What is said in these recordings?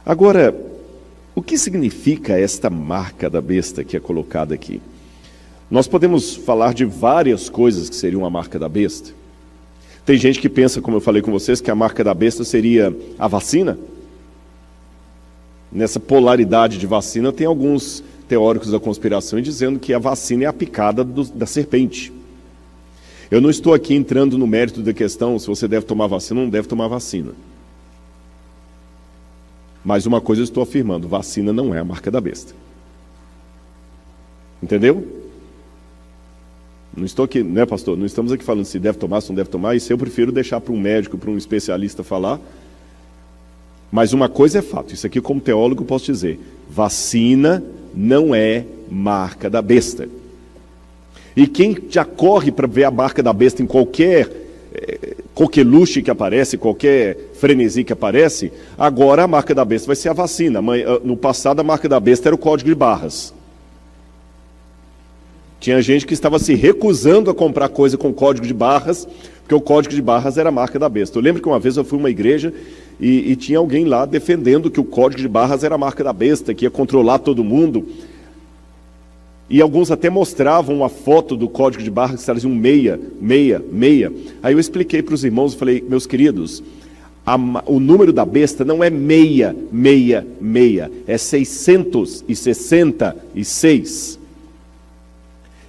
Agora, o que significa esta marca da besta que é colocada aqui? Nós podemos falar de várias coisas que seriam a marca da besta. Tem gente que pensa, como eu falei com vocês, que a marca da besta seria a vacina. Nessa polaridade de vacina, tem alguns teóricos da conspiração dizendo que a vacina é a picada da serpente. Eu não estou aqui entrando no mérito da questão se você deve tomar vacina ou não deve tomar vacina. Mas uma coisa eu estou afirmando, vacina não é a marca da besta. Entendeu? Não estou aqui, né, pastor? Não estamos aqui falando se deve tomar, se não deve tomar. Isso eu prefiro deixar para um médico, para um especialista falar. Mas uma coisa é fato, isso aqui como teólogo eu posso dizer, vacina não é marca da besta. E quem já corre para ver a marca da besta em qualquer coqueluche que aparece, qualquer frenesi que aparece, agora a marca da besta vai ser a vacina. No passado a marca da besta era o código de barras. Tinha gente que estava se recusando a comprar coisa com código de barras, porque o código de barras era a marca da besta. Eu lembro que uma vez eu fui a uma igreja e tinha alguém lá defendendo que o código de barras era a marca da besta, que ia controlar todo mundo. E alguns até mostravam uma foto do código de barras que traziam 666. Aí eu expliquei para os irmãos, falei, meus queridos, o número da besta não é 666, é 666.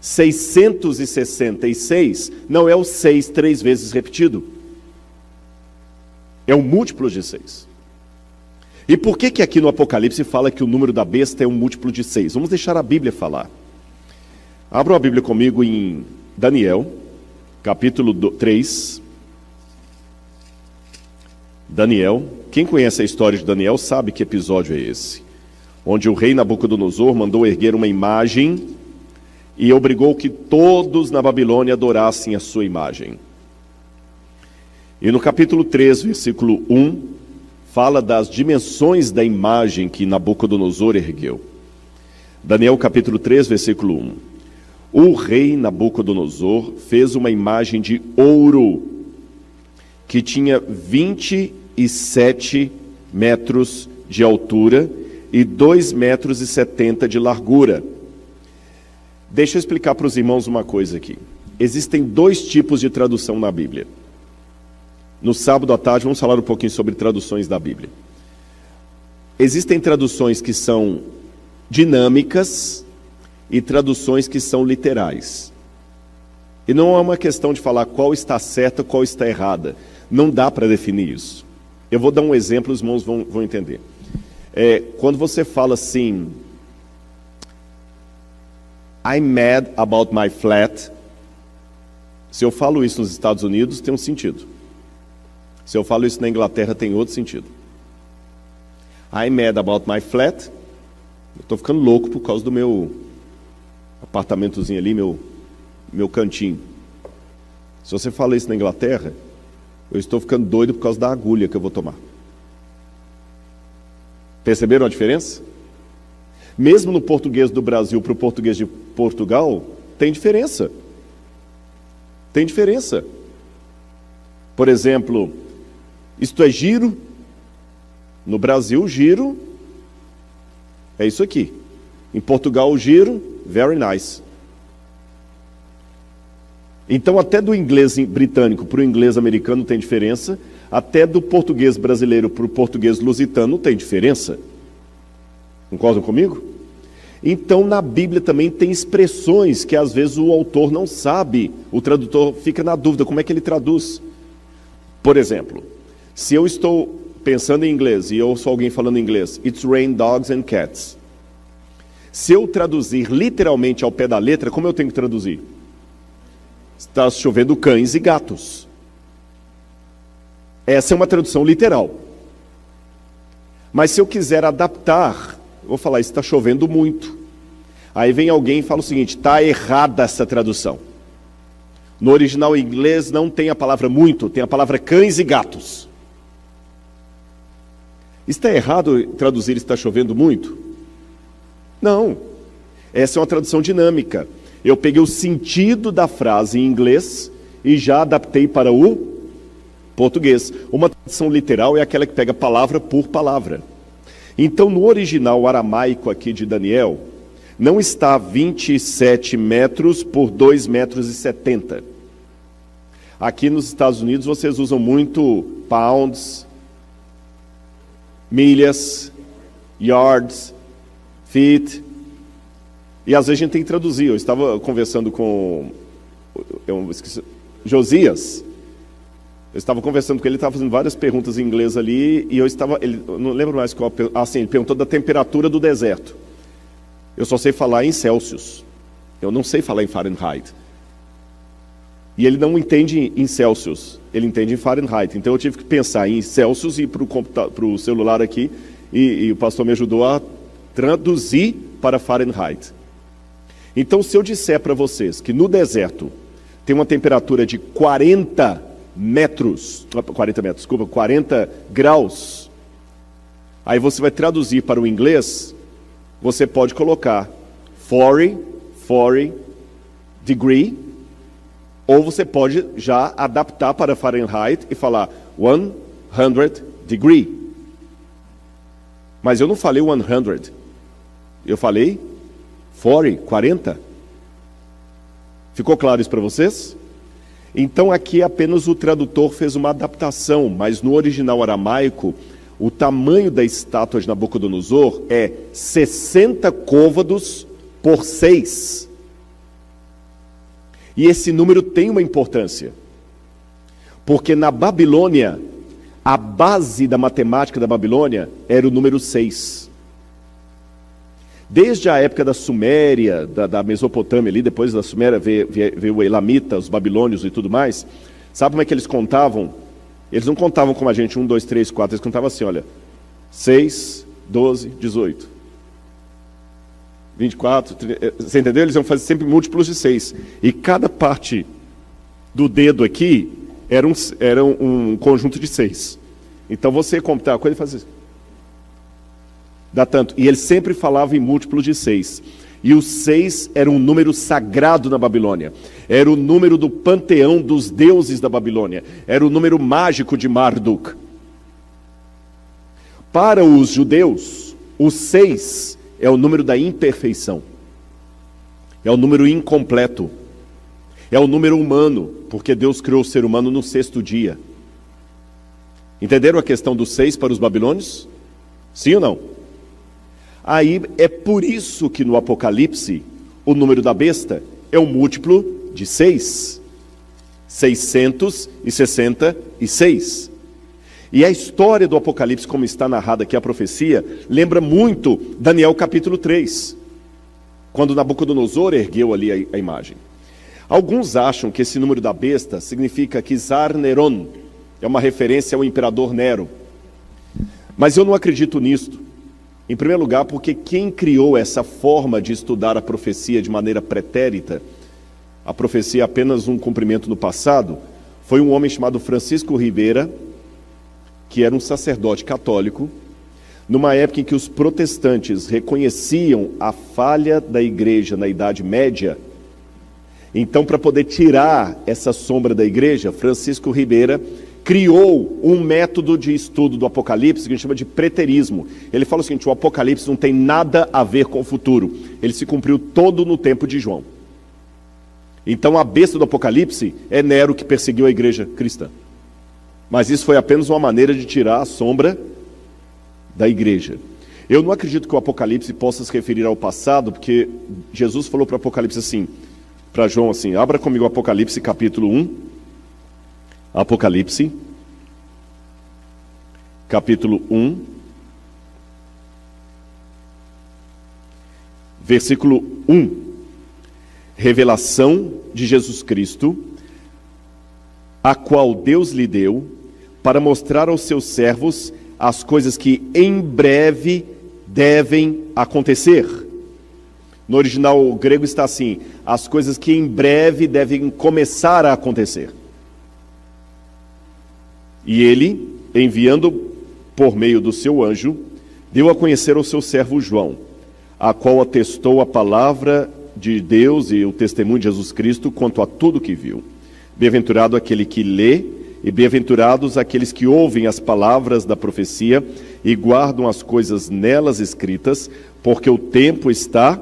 666 não é o 6 3 vezes repetido. É um múltiplo de 6. E por que aqui no Apocalipse fala que o número da besta é um múltiplo de 6? Vamos deixar a Bíblia falar. Abra a Bíblia comigo em Daniel, capítulo 3. Daniel, quem conhece a história de Daniel sabe que episódio é esse. Onde o rei Nabucodonosor mandou erguer uma imagem e obrigou que todos na Babilônia adorassem a sua imagem. E no capítulo 3, versículo 1, fala das dimensões da imagem que Nabucodonosor ergueu. Daniel capítulo 3, versículo 1. O rei Nabucodonosor fez uma imagem de ouro que tinha 27 metros de altura e 2,70 metros de largura. Deixa eu explicar para os irmãos uma coisa aqui. Existem dois tipos de tradução na Bíblia. No sábado à tarde vamos falar um pouquinho sobre traduções da Bíblia. Existem traduções que são dinâmicas e traduções que são literais. E não é uma questão de falar qual está certa, qual está errada. Não dá para definir isso. Eu vou dar um exemplo, os irmãos vão entender. Quando você fala assim, I'm mad about my flat. Se eu falo isso nos Estados Unidos, tem um sentido. Se eu falo isso na Inglaterra, tem outro sentido. I'm mad about my flat. Eu estou ficando louco por causa do meu apartamentozinho ali, meu cantinho. Se você fala isso na Inglaterra, eu estou ficando doido por causa da agulha que eu vou tomar. Perceberam a diferença? Mesmo no português do Brasil para o português de Portugal, tem diferença. Tem diferença. Por exemplo, isto é giro. No Brasil, giro é isso aqui. Em Portugal, giro, very nice. Então, até do inglês britânico para o inglês americano tem diferença. Até do português brasileiro para o português lusitano tem diferença. Concordam comigo? Então, na Bíblia também tem expressões que às vezes o autor não sabe, o tradutor fica na dúvida, como é que ele traduz? Por exemplo, se eu estou pensando em inglês e eu ouço alguém falando em inglês, it's rain dogs and cats. Se eu traduzir literalmente ao pé da letra, como eu tenho que traduzir? Está chovendo cães e gatos. Essa é uma tradução literal. Mas se eu quiser adaptar, eu vou falar, está chovendo muito. Aí vem alguém e fala o seguinte, está errada essa tradução. No original em inglês não tem a palavra muito, tem a palavra cães e gatos. Está errado traduzir está chovendo muito? Não. Essa é uma tradução dinâmica. Eu peguei o sentido da frase em inglês e já adaptei para o português. Uma tradução literal é aquela que pega palavra por palavra. Então, no original aramaico aqui de Daniel, não está 27 metros por 2,70 metros. Aqui nos Estados Unidos vocês usam muito pounds, milhas, yards, feet, e às vezes a gente tem que traduzir. Eu estava conversando com Josias, eu estava conversando com ele, ele estava fazendo várias perguntas em inglês ali, e eu não lembro mais qual, ele perguntou da temperatura do deserto. Eu só sei falar em Celsius, eu não sei falar em Fahrenheit. E ele não entende em Celsius, ele entende em Fahrenheit. Então eu tive que pensar em Celsius e para o celular aqui, e o pastor me ajudou a traduzir para Fahrenheit. Então, se eu disser para vocês que no deserto tem uma temperatura de 40 graus, aí você vai traduzir para o inglês, você pode colocar 40 degree, ou você pode já adaptar para Fahrenheit e falar 100 degree. Mas eu não falei 100, eu falei 40. Ficou claro isso para vocês? Então aqui apenas o tradutor fez uma adaptação, mas no original aramaico, o tamanho da estátua de Nabucodonosor é 60 côvados por 6. E esse número tem uma importância, porque na Babilônia, a base da matemática da Babilônia era o número 6. Desde a época da Suméria, da Mesopotâmia ali, depois da Suméria veio o Elamita, os babilônios e tudo mais. Sabe como é que eles contavam? Eles não contavam como a gente, 1, 2, 3, 4, eles contavam assim, olha, 6, 12, 18, 24, 30, você entendeu? Eles iam fazer sempre múltiplos de 6. E cada parte do dedo aqui era um conjunto de 6. Então você computava a coisa e fazia isso. Dá tanto. E ele sempre falava em múltiplo de 6. E o 6 era um número sagrado na Babilônia. Era o número do panteão dos deuses da Babilônia. Era o número mágico de Marduk. Para os judeus, o 6 é o número da imperfeição. É o número incompleto. É o número humano, porque Deus criou o ser humano no 6º dia. Entenderam a questão do 6 para os babilônios? Sim ou não? Aí é por isso que no Apocalipse, o número da besta é um múltiplo de 6. 666. E a história do Apocalipse, como está narrada aqui a profecia, lembra muito Daniel capítulo 3, quando Nabucodonosor ergueu ali a imagem. Alguns acham que esse número da besta significa Kizar Neron, é uma referência ao imperador Nero. Mas eu não acredito nisto. Em primeiro lugar, porque quem criou essa forma de estudar a profecia de maneira pretérita, a profecia é apenas um cumprimento no passado, foi um homem chamado Francisco Rivera, que era um sacerdote católico, numa época em que os protestantes reconheciam a falha da igreja na Idade Média. Então, para poder tirar essa sombra da igreja, Francisco Rivera criou um método de estudo do Apocalipse que a gente chama de preterismo. Ele fala o seguinte: o Apocalipse não tem nada a ver com o futuro. Ele se cumpriu todo no tempo de João. Então a besta do Apocalipse é Nero, que perseguiu a igreja cristã. Mas isso foi apenas uma maneira de tirar a sombra da igreja. Eu não acredito que o Apocalipse possa se referir ao passado, porque Jesus falou para o Apocalipse assim, para João assim, abra comigo o Apocalipse capítulo 1. Apocalipse, capítulo 1, versículo 1. Revelação de Jesus Cristo, a qual Deus lhe deu, para mostrar aos seus servos as coisas que em breve devem acontecer. No original grego está assim, as coisas que em breve devem começar a acontecer. E ele, enviando por meio do seu anjo, deu a conhecer ao seu servo João, a qual atestou a palavra de Deus e o testemunho de Jesus Cristo quanto a tudo que viu. Bem-aventurado aquele que lê E bem-aventurados aqueles que ouvem as palavras da profecia e guardam as coisas nelas escritas, porque o tempo está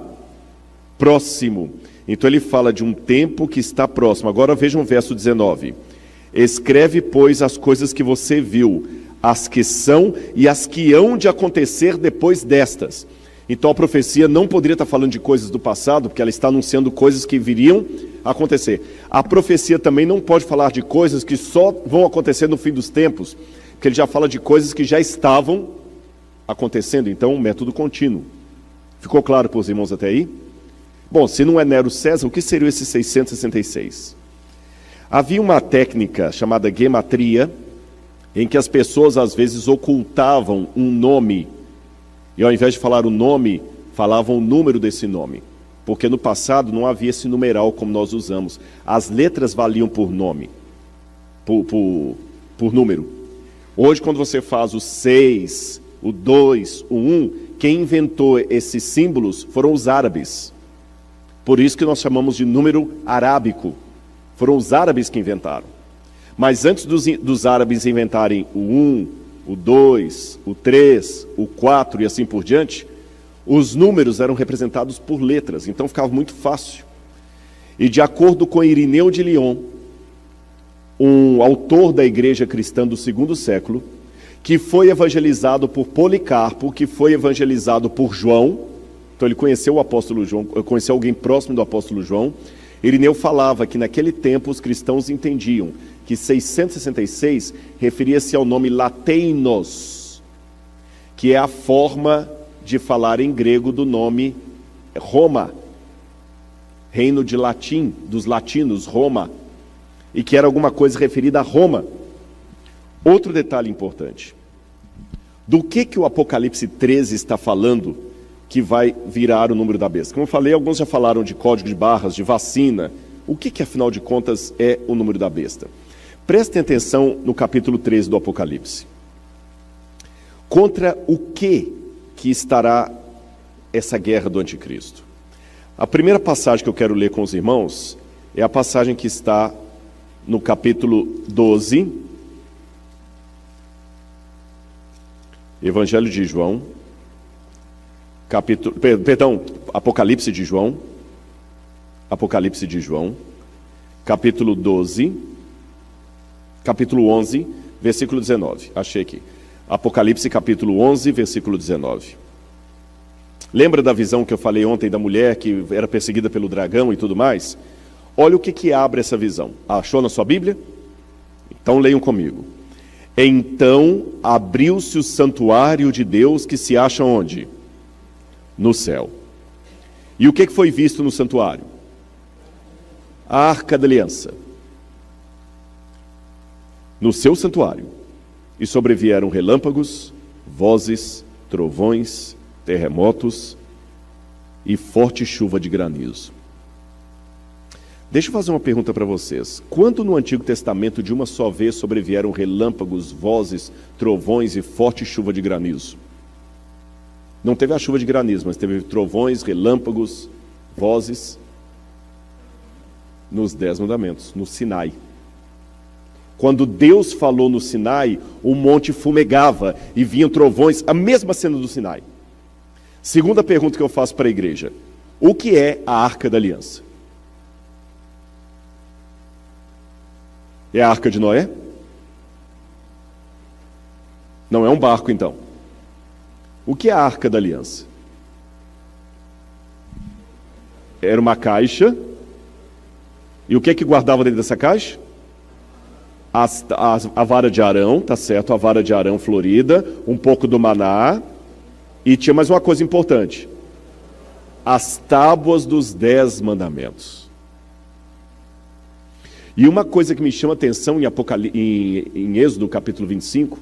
próximo. Então ele fala de um tempo que está próximo. Agora vejam o verso 19. Escreve, pois, as coisas que você viu, as que são e as que hão de acontecer depois destas. Então a profecia não poderia estar falando de coisas do passado, porque ela está anunciando coisas que viriam a acontecer. A profecia também não pode falar de coisas que só vão acontecer no fim dos tempos, porque ele já fala de coisas que já estavam acontecendo. Então, um método contínuo. Ficou claro para os irmãos até aí? Bom, se não é Nero César, o que seria esse 666? Havia uma técnica chamada gematria, em que as pessoas às vezes ocultavam um nome, e ao invés de falar o nome, falavam o número desse nome, porque no passado não havia esse numeral como nós usamos. As letras valiam por nome, por número. Hoje, quando você faz o 6, o 2, o 1, quem inventou esses símbolos foram os árabes. Por isso que nós chamamos de número arábico. Foram os árabes que inventaram. Mas antes dos árabes inventarem o 1, o 2, o 3, o 4 e assim por diante, os números eram representados por letras, então ficava muito fácil. E de acordo com Irineu de Lyon, um autor da igreja cristã do segundo século, que foi evangelizado por Policarpo, que foi evangelizado por João, então ele conheceu o apóstolo João, conheceu alguém próximo do apóstolo João. Irineu falava que naquele tempo os cristãos entendiam que 666 referia-se ao nome lateinos, que é a forma de falar em grego do nome Roma, reino de latim, dos latinos, Roma, e que era alguma coisa referida a Roma. Outro detalhe importante, do que o Apocalipse 13 está falando que vai virar o número da besta? Como eu falei, alguns já falaram de código de barras, de vacina. O que afinal de contas é o número da besta? Prestem atenção no capítulo 13 do Apocalipse. Contra o que estará essa guerra do anticristo? A primeira passagem que eu quero ler com os irmãos é a passagem que está no capítulo 12, Evangelho de João, Apocalipse de João, capítulo 12, capítulo 11, versículo 19. Achei aqui. Apocalipse, capítulo 11, versículo 19. Lembra da visão que eu falei ontem da mulher que era perseguida pelo dragão e tudo mais? Olha o que abre essa visão. Achou na sua Bíblia? Então leiam comigo. Então abriu-se o santuário de Deus que se acha onde? No céu. E o que foi visto no santuário? A Arca da Aliança. No seu santuário. E sobrevieram relâmpagos, vozes, trovões, terremotos e forte chuva de granizo. Deixa eu fazer uma pergunta para vocês. Quando no Antigo Testamento de uma só vez sobrevieram relâmpagos, vozes, trovões e forte chuva de granizo? Não teve a chuva de granizo, mas teve trovões, relâmpagos, vozes nos 10 mandamentos, no Sinai. Quando Deus falou no Sinai, o monte fumegava e vinham trovões, a mesma cena do Sinai. Segunda pergunta que eu faço para a igreja: o que é a Arca da Aliança? É a Arca de Noé? Não é um barco, então. O que é a Arca da Aliança? Era uma caixa. E o que é que guardava dentro dessa caixa? A vara de Arão, tá certo? A vara de Arão florida, um pouco do maná. E tinha mais uma coisa importante: as tábuas dos 10 mandamentos. E uma coisa que me chama a atenção em Êxodo capítulo 25,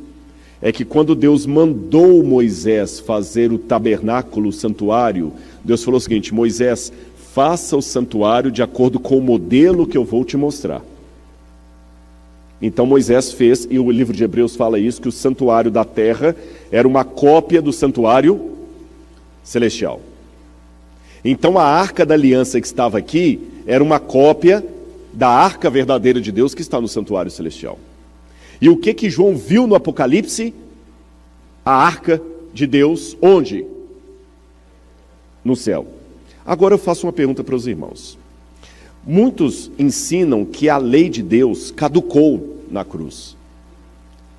é que quando Deus mandou Moisés fazer o tabernáculo, o santuário, Deus falou o seguinte: Moisés, faça o santuário de acordo com o modelo que eu vou te mostrar. Então Moisés fez, e o livro de Hebreus fala isso, que o santuário da terra era uma cópia do santuário celestial. Então a Arca da Aliança que estava aqui era uma cópia da Arca verdadeira de Deus que está no santuário celestial. E o que João viu no Apocalipse? A arca de Deus, onde? No céu. Agora eu faço uma pergunta para os irmãos. Muitos ensinam que a lei de Deus caducou na cruz.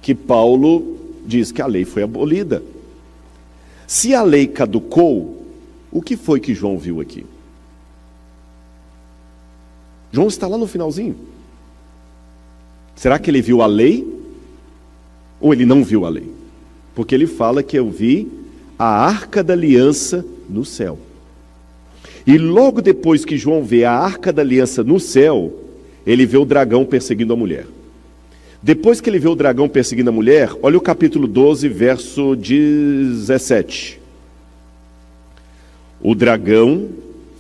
Que Paulo diz que a lei foi abolida. Se a lei caducou, o que foi que João viu aqui? João está lá no finalzinho. Será que ele viu a lei? Ou ele não viu a lei? Porque ele fala que eu vi a arca da aliança no céu. E logo depois que João vê a arca da aliança no céu, ele vê o dragão perseguindo a mulher. Depois que ele vê o dragão perseguindo a mulher, olha o capítulo 12, verso 17. O dragão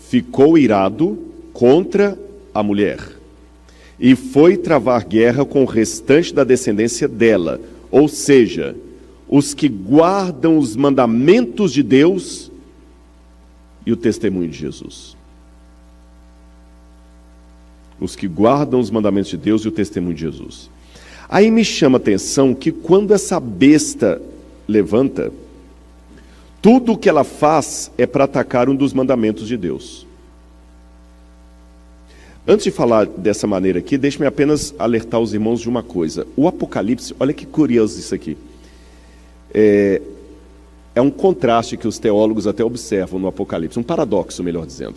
ficou irado contra a mulher e foi travar guerra com o restante da descendência dela, ou seja, os que guardam os mandamentos de Deus e o testemunho de Jesus. Os que guardam os mandamentos de Deus e o testemunho de Jesus. Aí me chama a atenção que quando essa besta levanta, tudo o que ela faz é para atacar um dos mandamentos de Deus. Antes de falar dessa maneira aqui, deixe-me apenas alertar os irmãos de uma coisa. O Apocalipse, olha que curioso isso aqui. É um contraste que os teólogos até observam no Apocalipse, um paradoxo, melhor dizendo.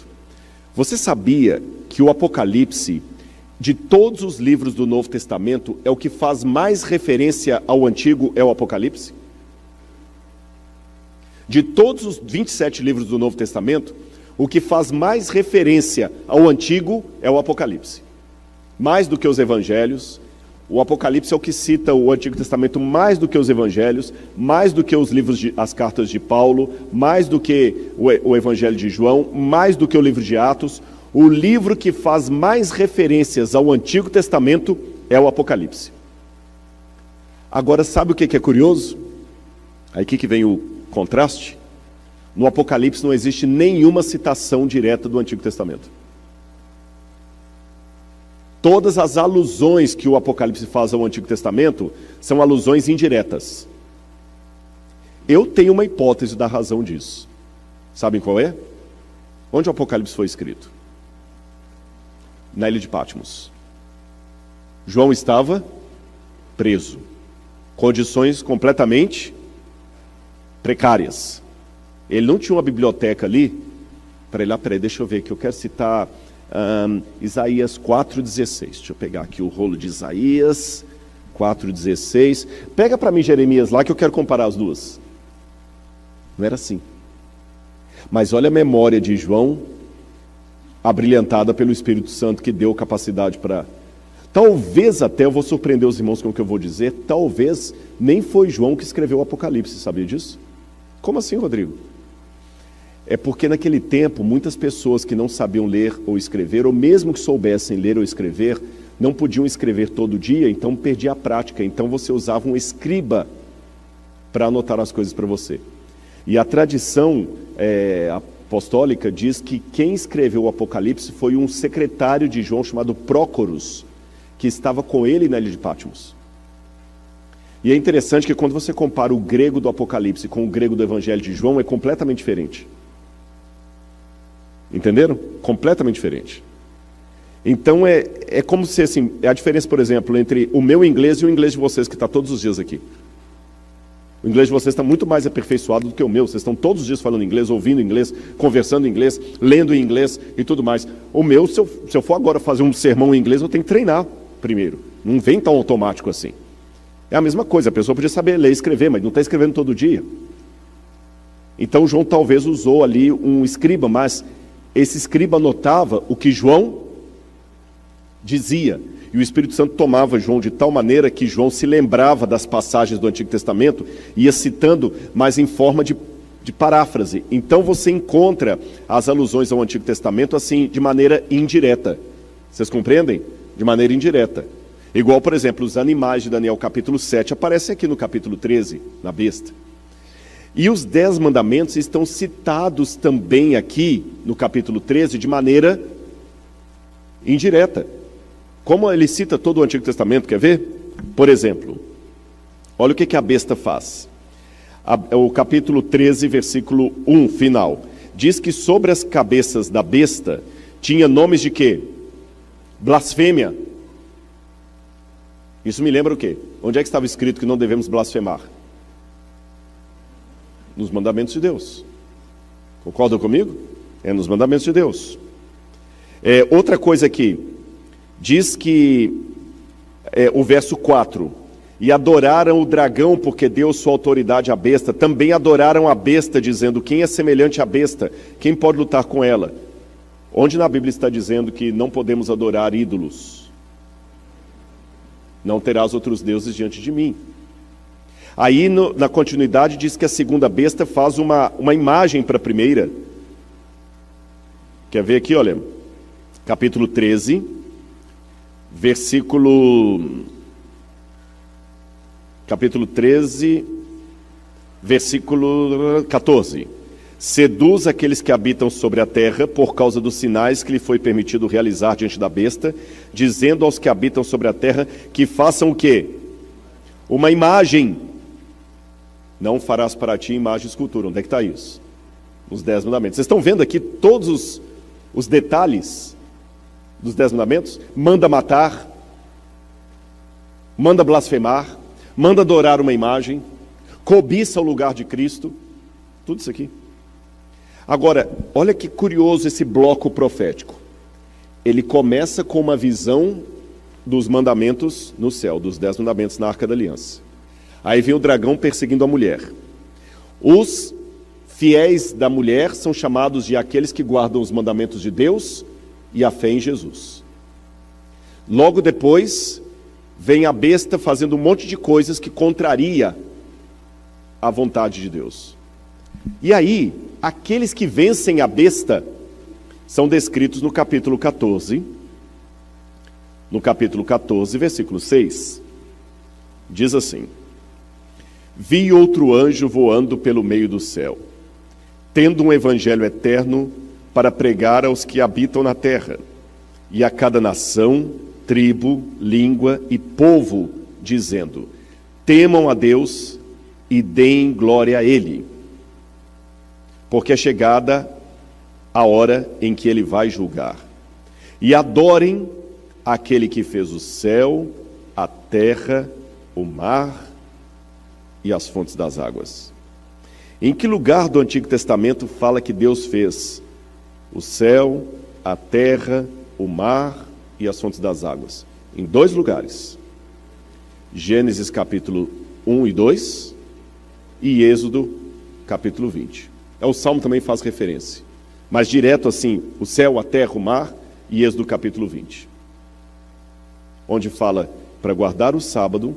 Você sabia que o Apocalipse, de todos os livros do Novo Testamento, é o que faz mais referência ao Antigo, é o Apocalipse? De todos os 27 livros do Novo Testamento, o que faz mais referência ao Antigo é o Apocalipse. Mais do que os Evangelhos. O Apocalipse é o que cita o Antigo Testamento mais do que os Evangelhos, mais do que os livros, as cartas de Paulo, mais do que o Evangelho de João, mais do que o livro de Atos. O livro que faz mais referências ao Antigo Testamento é o Apocalipse. Agora, sabe o que é curioso? Aí que vem o contraste. No Apocalipse não existe nenhuma citação direta do Antigo Testamento. Todas as alusões que o Apocalipse faz ao Antigo Testamento são alusões indiretas. Eu tenho uma hipótese da razão disso. Sabem qual é? Onde o Apocalipse foi escrito? Na ilha de Patmos. João estava preso. Condições completamente precárias. Ele não tinha uma biblioteca ali. Peraí, deixa eu ver aqui. Eu quero citar Isaías 4,16. Deixa eu pegar aqui o rolo de Isaías 4,16. Pega para mim Jeremias lá que eu quero comparar as duas. Não era assim. Mas olha a memória de João, abrilhantada pelo Espírito Santo, que deu capacidade para... Talvez até, eu vou surpreender os irmãos com o que eu vou dizer, talvez nem foi João que escreveu o Apocalipse, sabia disso? Como assim, Rodrigo? É porque naquele tempo, muitas pessoas que não sabiam ler ou escrever, ou mesmo que soubessem ler ou escrever, não podiam escrever todo dia, então perdia a prática. Então você usava um escriba para anotar as coisas para você. E a tradição apostólica diz que quem escreveu o Apocalipse foi um secretário de João chamado Prócoros, que estava com ele na ilha de Patmos. E é interessante que quando você compara o grego do Apocalipse com o grego do Evangelho de João, é completamente diferente. Entenderam? Completamente diferente. Então é como se assim, é a diferença, por exemplo, entre o meu inglês e o inglês de vocês, que está todos os dias aqui. O inglês de vocês está muito mais aperfeiçoado do que o meu. Vocês estão todos os dias falando inglês, ouvindo inglês, conversando em inglês, lendo em inglês e tudo mais. O meu, se eu for agora fazer um sermão em inglês, eu tenho que treinar primeiro. Não vem tão automático assim. É a mesma coisa, a pessoa podia saber ler e escrever, mas não está escrevendo todo dia. Então João talvez usou ali um escriba, mas esse escriba anotava o que João dizia. E o Espírito Santo tomava João de tal maneira que João se lembrava das passagens do Antigo Testamento e ia citando, mas em forma de paráfrase. Então você encontra as alusões ao Antigo Testamento assim, de maneira indireta. Vocês compreendem? De maneira indireta. Igual, por exemplo, os animais de Daniel capítulo 7 aparecem aqui no capítulo 13, na besta. E os 10 mandamentos estão citados também aqui no capítulo 13 de maneira indireta. Como ele cita todo o Antigo Testamento, quer ver? Por exemplo, olha o que a besta faz. O capítulo 13, versículo 1, final. Diz que sobre as cabeças da besta tinha nomes de quê? Blasfêmia. Isso me lembra o quê? Onde é que estava escrito que não devemos blasfemar? Nos mandamentos de Deus. Concordam comigo? É nos mandamentos de Deus. Outra coisa aqui, diz que, o verso 4, e adoraram o dragão porque deu sua autoridade à besta, também adoraram a besta, dizendo, quem é semelhante à besta? Quem pode lutar com ela? Onde na Bíblia está dizendo que não podemos adorar ídolos? Não terás outros deuses diante de mim. Aí, na continuidade, diz que a segunda besta faz uma imagem para a primeira. Quer ver aqui, olha, capítulo 13, capítulo 13, versículo 14. Seduz aqueles que habitam sobre a terra por causa dos sinais que lhe foi permitido realizar diante da besta, dizendo aos que habitam sobre a terra que façam o quê? Uma imagem. Não farás para ti imagem e escultura. Onde é que está isso? Os 10 mandamentos. Vocês estão vendo aqui todos os detalhes dos 10 mandamentos? Manda matar, manda blasfemar, manda adorar uma imagem, cobiça o lugar de Cristo, tudo isso aqui. Agora, olha que curioso esse bloco profético. Ele começa com uma visão dos mandamentos no céu, dos 10 mandamentos na Arca da Aliança. Aí vem o dragão perseguindo a mulher. Os fiéis da mulher são chamados de aqueles que guardam os mandamentos de Deus e a fé em Jesus. Logo depois, vem a besta fazendo um monte de coisas que contraria a vontade de Deus. E aí, aqueles que vencem a besta são descritos no capítulo 14. No capítulo 14, versículo 6, diz assim: vi outro anjo voando pelo meio do céu, tendo um evangelho eterno para pregar aos que habitam na terra, e a cada nação, tribo, língua e povo, dizendo: temam a Deus e deem glória a Ele, porque é chegada a hora em que Ele vai julgar. E adorem aquele que fez o céu, a terra, o mar e as fontes das águas. Em que lugar do Antigo Testamento fala que Deus fez o céu, a terra, o mar e as fontes das águas? Em 2 lugares. Gênesis capítulo 1 e 2 e Êxodo capítulo 20. O Salmo também faz referência, mas direto assim, o céu, a terra, o mar e Êxodo capítulo 20. Onde fala para guardar o sábado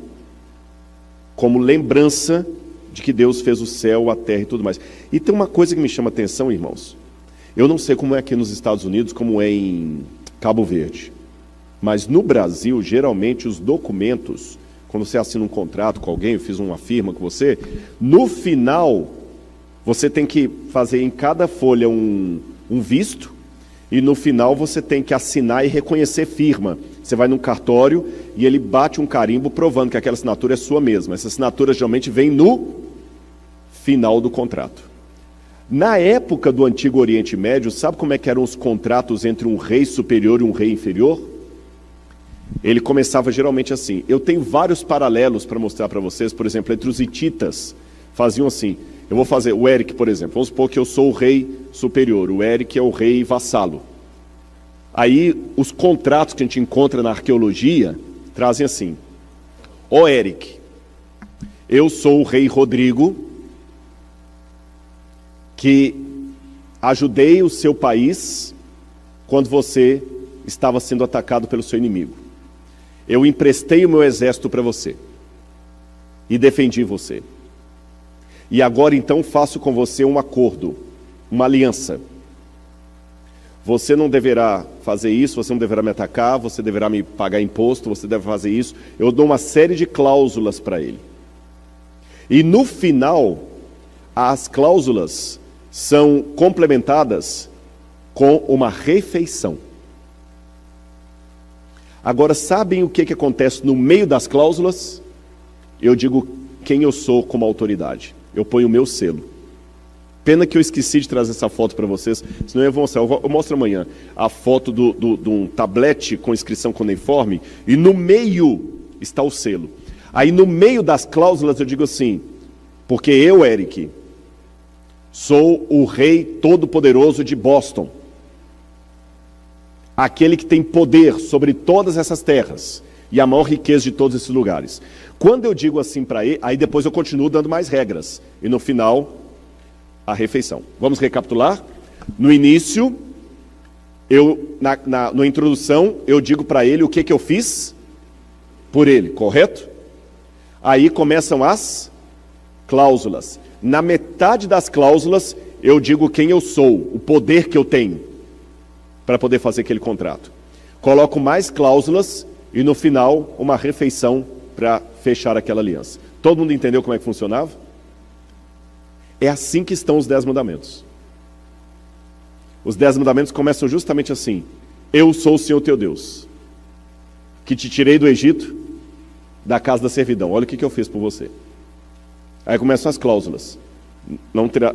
como lembrança de que Deus fez o céu, a terra e tudo mais. E tem uma coisa que me chama a atenção, irmãos. Eu não sei como é aqui nos Estados Unidos, como é em Cabo Verde. Mas no Brasil, geralmente, os documentos, quando você assina um contrato com alguém, eu fiz uma firma com você, no final, você tem que fazer em cada folha um visto, e no final você tem que assinar e reconhecer firma. Você vai num cartório e ele bate um carimbo provando que aquela assinatura é sua mesma. Essa assinatura geralmente vem no final do contrato. Na época do Antigo Oriente Médio, sabe como é que eram os contratos entre um rei superior e um rei inferior? Ele começava geralmente assim. Eu tenho vários paralelos para mostrar para vocês. Por exemplo, entre os hititas, faziam assim. Eu vou fazer, o Eric, por exemplo, vamos supor que eu sou o rei superior, o Eric é o rei vassalo. Aí, os contratos que a gente encontra na arqueologia, trazem assim: ó Eric, eu sou o rei Rodrigo, que ajudei o seu país quando você estava sendo atacado pelo seu inimigo. Eu emprestei o meu exército para você e defendi você. E agora então faço com você um acordo, uma aliança. Você não deverá fazer isso, você não deverá me atacar, você deverá me pagar imposto, você deve fazer isso. Eu dou uma série de cláusulas para ele. E no final, as cláusulas são complementadas com uma refeição. Agora, sabem o que acontece no meio das cláusulas? Eu digo quem eu sou como autoridade. Eu ponho o meu selo. Pena que eu esqueci de trazer essa foto para vocês, senão eu vou mostrar. Eu mostro amanhã a foto de um tablete com inscrição cuneiforme, e no meio está o selo. Aí no meio das cláusulas eu digo assim, porque eu, Eric, sou o rei todo-poderoso de Boston. Aquele que tem poder sobre todas essas terras e a maior riqueza de todos esses lugares. Quando eu digo assim para ele, aí depois eu continuo dando mais regras. E no final, a refeição. Vamos recapitular? No início, na introdução, eu digo para ele o que eu fiz por ele, correto? Aí começam as cláusulas. Na metade das cláusulas, eu digo quem eu sou, o poder que eu tenho para poder fazer aquele contrato. Coloco mais cláusulas e no final uma refeição para fechar aquela aliança. Todo mundo entendeu como é que funcionava? É assim que estão os 10 mandamentos. Os 10 mandamentos começam justamente assim: eu sou o Senhor teu Deus, que te tirei do Egito, da casa da servidão. Olha o que eu fiz por você. Aí começam as cláusulas.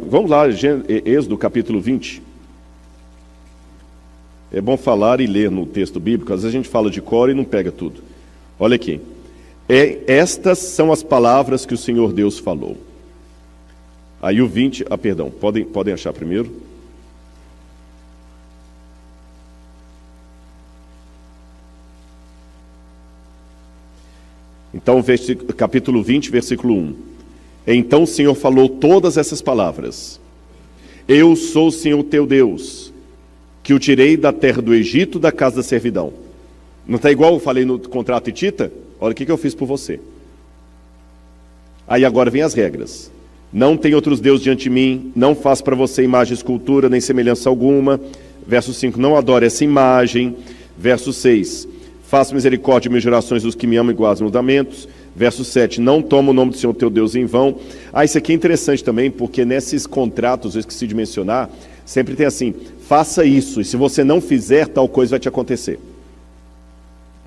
Vamos lá, Êxodo capítulo 20. É bom falar e ler no texto bíblico, às vezes a gente fala de cor e não pega tudo. Olha aqui. Estas são as palavras que o Senhor Deus falou. Aí o 20, perdão, podem achar primeiro. Então, capítulo 20, versículo 1. Então o Senhor falou todas essas palavras. Eu sou o Senhor teu Deus, que o tirei da terra do Egito, da casa da servidão. Não está igual eu falei no contrato hitita? Olha o que eu fiz por você. Aí agora vem as regras. Não tem outros deuses diante de mim, não faço para você imagem, escultura, nem semelhança alguma. Verso 5, não adore essa imagem. Verso 6, faça misericórdia e minhas orações dos que me amam e guardam os mandamentos. Verso 7, não toma o nome do Senhor teu Deus em vão. Isso aqui é interessante também, porque nesses contratos, eu esqueci de mencionar, sempre tem assim, faça isso, e se você não fizer, tal coisa vai te acontecer.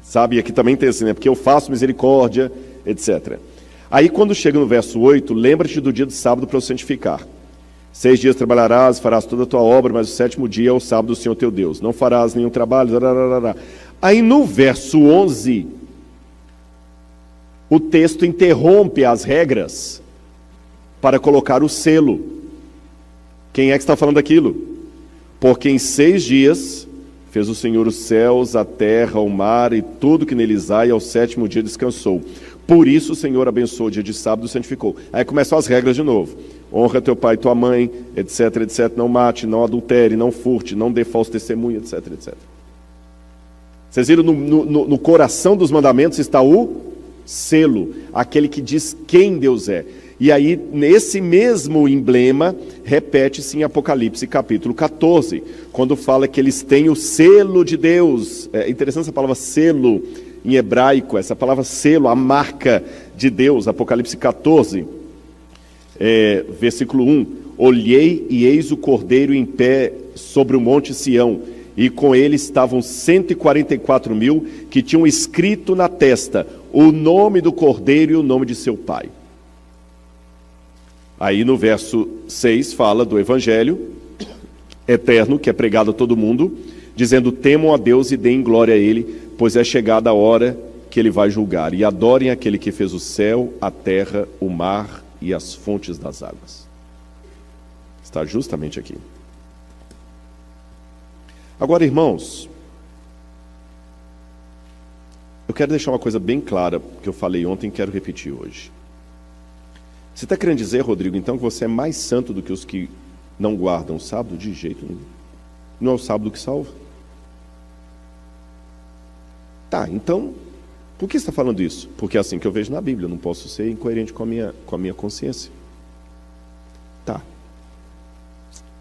Sabe, e aqui também tem assim, né? Porque eu faço misericórdia, etc. Aí quando chega no verso 8, lembra-te do dia do sábado para o santificar. 6 dias trabalharás, farás toda a tua obra, mas o 7º dia é o sábado do Senhor teu Deus. Não farás nenhum trabalho. Aí no verso 11, o texto interrompe as regras para colocar o selo. Quem é que está falando aquilo? Porque em 6 dias fez o Senhor os céus, a terra, o mar e tudo que neles há, e ao 7º dia descansou. Por isso o Senhor abençoou o dia de sábado e santificou. Aí começam as regras de novo. Honra teu pai e tua mãe, etc, etc. Não mate, não adultere, não furte, não dê falso testemunho, etc, etc. Vocês viram, no coração dos mandamentos está o selo, aquele que diz quem Deus é. E aí, nesse mesmo emblema, repete-se em Apocalipse capítulo 14, quando fala que eles têm o selo de Deus. É interessante essa palavra selo em hebraico, essa palavra selo, a marca de Deus. Apocalipse 14, versículo 1. Olhei e eis o Cordeiro em pé sobre o monte Sião, e com ele estavam 144.000 que tinham escrito na testa o nome do Cordeiro e o nome de seu pai. Aí no verso 6 fala do Evangelho eterno, que é pregado a todo mundo, dizendo, temam a Deus e deem glória a Ele, pois é chegada a hora que Ele vai julgar. E adorem aquele que fez o céu, a terra, o mar e as fontes das águas. Está justamente aqui. Agora, irmãos, eu quero deixar uma coisa bem clara, que eu falei ontem e quero repetir hoje. Você está querendo dizer, Rodrigo, então, que você é mais santo do que os que não guardam o sábado? De jeito nenhum. Não é o sábado que salva? Tá, então, por que você está falando isso? Porque é assim que eu vejo na Bíblia, eu não posso ser incoerente com a minha consciência. Tá.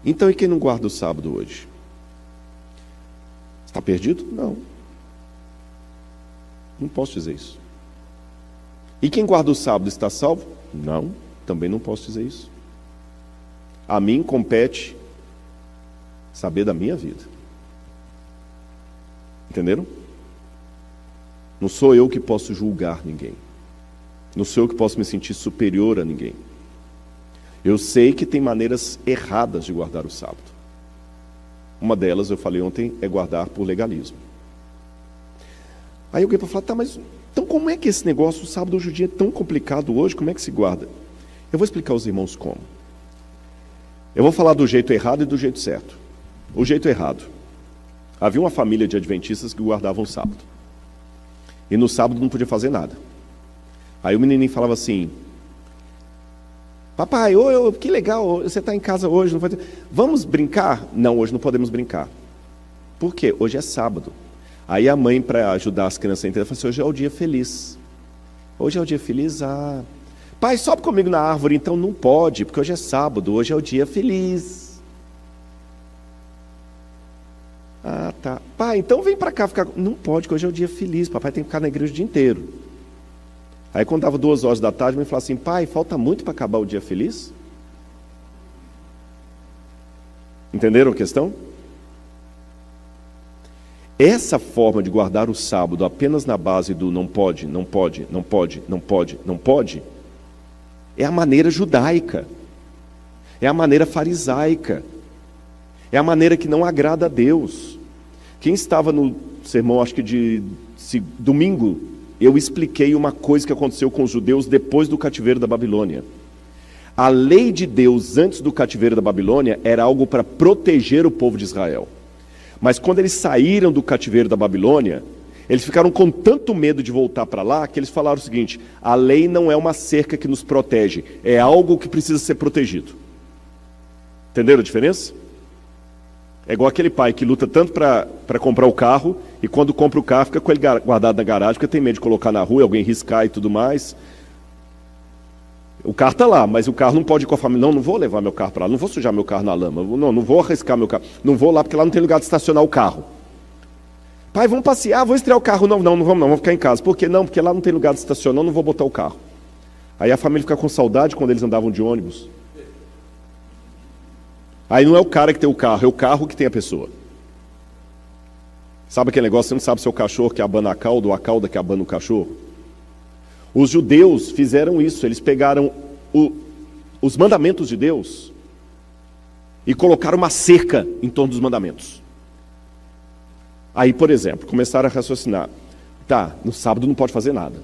Então, e quem não guarda o sábado hoje? Está perdido? Não. Não posso dizer isso. E quem guarda o sábado está salvo? Não, também não posso dizer isso. A mim compete saber da minha vida. Entenderam? Não sou eu que posso julgar ninguém. Não sou eu que posso me sentir superior a ninguém. Eu sei que tem maneiras erradas de guardar o sábado. Uma delas, eu falei ontem, é guardar por legalismo. Aí alguém pode falar, tá, mas então como é que esse negócio, o sábado hoje em dia é tão complicado hoje, como é que se guarda? Eu vou explicar aos irmãos como. Eu vou falar do jeito errado e do jeito certo. O jeito errado. Havia uma família de adventistas que guardavam o sábado. E no sábado não podia fazer nada. Aí o menininho falava assim, papai, que legal, você está em casa hoje, não vai ter... Vamos brincar? Não, hoje não podemos brincar. Por quê? Hoje é sábado. Aí a mãe, para ajudar as crianças a entender, falou assim, hoje é o dia feliz. Hoje é o dia feliz, Pai, sobe comigo na árvore, então não pode, porque hoje é sábado, hoje é o dia feliz. Ah, tá. Pai, então vem para cá ficar... Não pode, porque hoje é o dia feliz, papai tem que ficar na igreja o dia inteiro. Aí quando dava 2 horas da tarde, me falava assim, pai, falta muito para acabar o dia feliz? Entenderam a questão? Essa forma de guardar o sábado apenas na base do não pode, não pode, não pode, não pode, não pode, é a maneira judaica, é a maneira farisaica, é a maneira que não agrada a Deus. Quem estava no sermão, acho que de domingo, eu expliquei uma coisa que aconteceu com os judeus depois do cativeiro da Babilônia. A lei de Deus antes do cativeiro da Babilônia era algo para proteger o povo de Israel. Mas quando eles saíram do cativeiro da Babilônia, eles ficaram com tanto medo de voltar para lá, que eles falaram o seguinte, a lei não é uma cerca que nos protege, é algo que precisa ser protegido. Entenderam a diferença? É igual aquele pai que luta tanto para comprar o carro, e quando compra o carro fica com ele guardado na garagem, porque tem medo de colocar na rua, alguém riscar e tudo mais. O carro está lá, mas o carro não pode ir com a família. Não vou levar meu carro para lá, não vou sujar meu carro na lama, não vou arriscar meu carro, não vou lá porque lá não tem lugar de estacionar o carro. Pai, vamos passear, vou estrear o carro. Não vamos ficar em casa. Por que não? Porque lá não tem lugar de estacionar, não vou botar o carro. Aí a família fica com saudade quando eles andavam de ônibus. Aí não é o cara que tem o carro, é o carro que tem a pessoa. Sabe aquele negócio, você não sabe se é o cachorro que abana a cauda ou a cauda que abana o cachorro? Os judeus fizeram isso, eles pegaram os mandamentos de Deus e colocaram uma cerca em torno dos mandamentos. Aí, por exemplo, começaram a raciocinar. Tá, no sábado não pode fazer nada.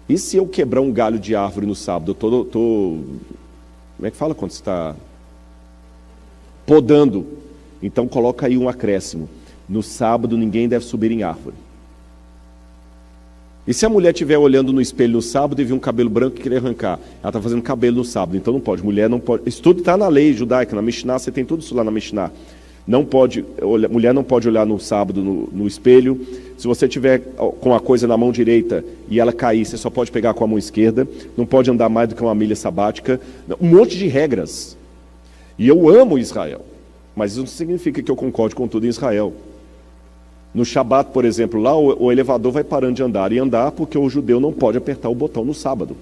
E se eu quebrar um galho de árvore no sábado? Eu tô como é que fala quando você está podando? Então coloca aí um acréscimo. No sábado ninguém deve subir em árvore. E se a mulher estiver olhando no espelho no sábado e vir um cabelo branco e querer arrancar? Ela está fazendo cabelo no sábado, então não pode. Mulher não pode. Isso tudo está na lei judaica, na Mishnah, você tem tudo isso lá na Mishnah. Não pode, mulher não pode olhar no sábado no espelho. Se você tiver com a coisa na mão direita e ela cair, você só pode pegar com a mão esquerda. Não pode andar mais do que uma milha sabática. Um monte de regras. E eu amo Israel, mas isso não significa que eu concorde com tudo em Israel. No Shabat, por exemplo, lá o elevador vai parando de andar e andar porque o judeu não pode apertar o botão no sábado.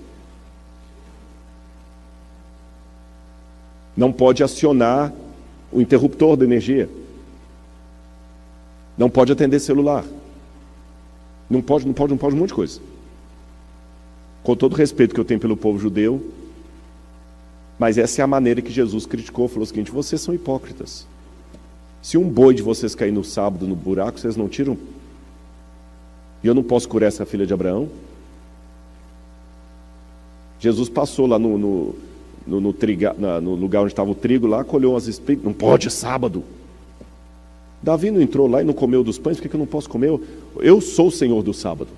Não pode acionar o interruptor da energia. Não pode atender celular. Não pode um monte de coisa. Com todo o respeito que eu tenho pelo povo judeu, mas essa é a maneira que Jesus criticou, falou o seguinte, vocês são hipócritas. Se um boi de vocês cair no sábado no buraco, vocês não tiram? E eu não posso curar essa filha de Abraão? Jesus passou lá no lugar onde estava o trigo, lá, colheu as espigas. Não pode, é sábado. Davi não entrou lá e não comeu dos pães, por que eu não posso comer? Eu sou o Senhor do sábado.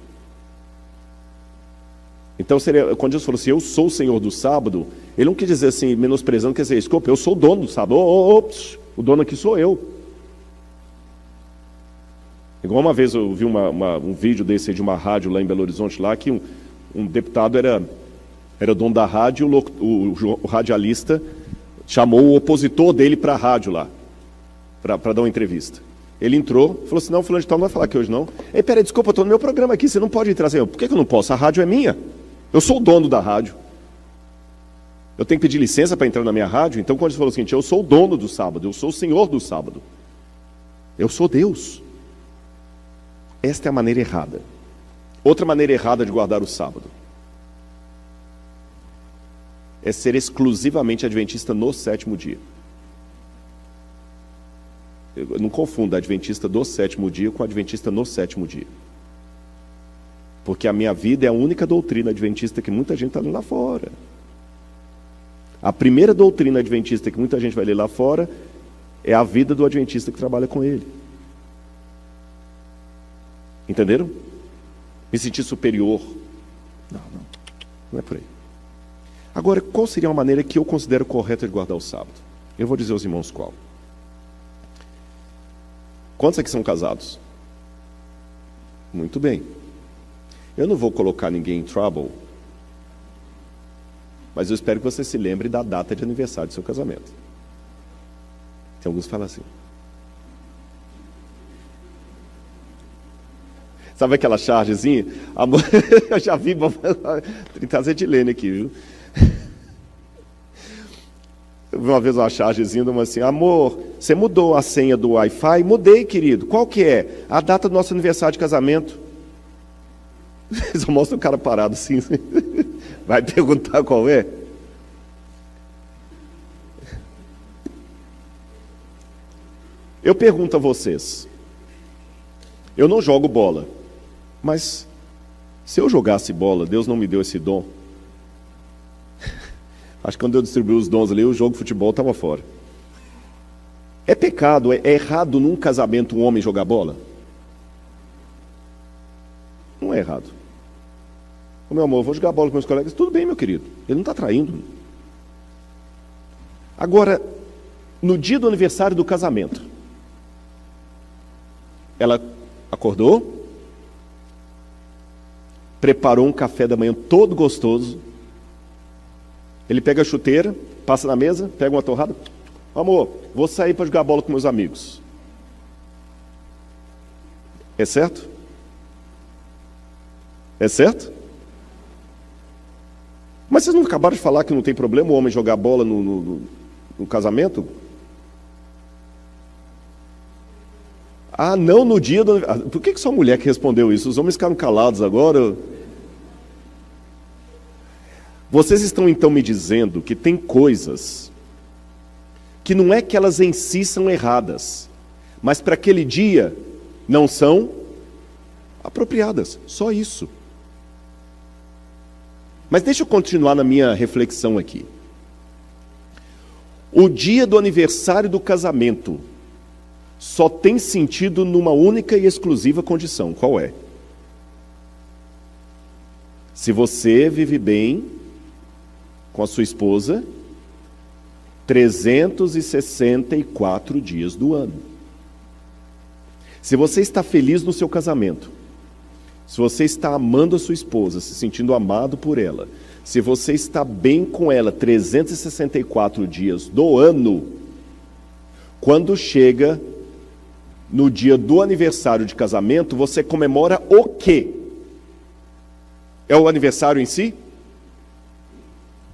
Então, quando Jesus falou assim, eu sou o Senhor do sábado, ele não quer dizer assim, menosprezando, quer dizer, desculpa, eu sou o dono do sábado. O dono aqui sou eu. Igual uma vez eu vi um vídeo desse aí de uma rádio lá em Belo Horizonte, lá que um deputado era dono da rádio, o radialista chamou o opositor dele para a rádio lá, para dar uma entrevista. Ele entrou, falou assim, não, fulano de tal não vai falar aqui hoje não. Ei, peraí, desculpa, eu estou no meu programa aqui, você não pode entrar assim. Por que eu não posso? A rádio é minha. Eu sou o dono da rádio. Eu tenho que pedir licença para entrar na minha rádio? Então quando ele falou o seguinte, eu sou o dono do sábado, eu sou o Senhor do sábado. Eu sou Deus. Esta é a maneira errada. Outra maneira errada de guardar o sábado é ser exclusivamente adventista no sétimo dia. Eu não confunda adventista do sétimo dia com adventista no sétimo dia. Porque a minha vida é a única doutrina adventista que muita gente está lendo lá fora. A primeira doutrina adventista que muita gente vai ler lá fora é a vida do adventista que trabalha com ele. Entenderam? Me sentir superior. Não é por aí. Agora, qual seria uma maneira que eu considero correta de guardar o sábado? Eu vou dizer aos irmãos qual. Quantos aqui são casados? Muito bem. Eu não vou colocar ninguém em trouble, mas eu espero que você se lembre da data de aniversário do seu casamento. Tem alguns que falam assim. Sabe aquela chargezinha? Amor, eu já vi, tem que trazer de Lene aqui, viu? Eu vi uma vez uma chargezinha, uma assim, amor, você mudou a senha do Wi-Fi? Mudei, querido. Qual que é? A data do nosso aniversário de casamento. Só mostra o cara parado assim. Vai perguntar qual é? Eu pergunto a vocês. Eu não jogo bola. Mas se eu jogasse bola, Deus não me deu esse dom. Acho que quando eu distribuí os dons ali, o jogo de futebol estava fora. É pecado, é errado num casamento um homem jogar bola? Não é errado. Ô, meu amor, eu vou jogar bola com meus colegas. Tudo bem, meu querido. Ele não está traindo. Agora, no dia do aniversário do casamento, ela acordou, preparou um café da manhã todo gostoso. Ele pega a chuteira, passa na mesa, pega uma torrada. Amor, vou sair para jogar bola com meus amigos. É certo? É certo? Mas vocês não acabaram de falar que não tem problema o homem jogar bola no casamento? Ah, não, no dia do... Por que só a mulher que respondeu isso? Os homens ficaram calados agora. Vocês estão então me dizendo que tem coisas que não é que elas em si são erradas, mas para aquele dia não são apropriadas. Só isso. Mas deixa eu continuar na minha reflexão aqui. O dia do aniversário do casamento só tem sentido numa única e exclusiva condição. Qual é? Se você vive bem com a sua esposa 364 dias do ano. Se você está feliz no seu casamento, se você está amando a sua esposa, se sentindo amado por ela, se você está bem com ela 364 dias do ano, quando chega no dia do aniversário de casamento, você comemora o quê? É o aniversário em si?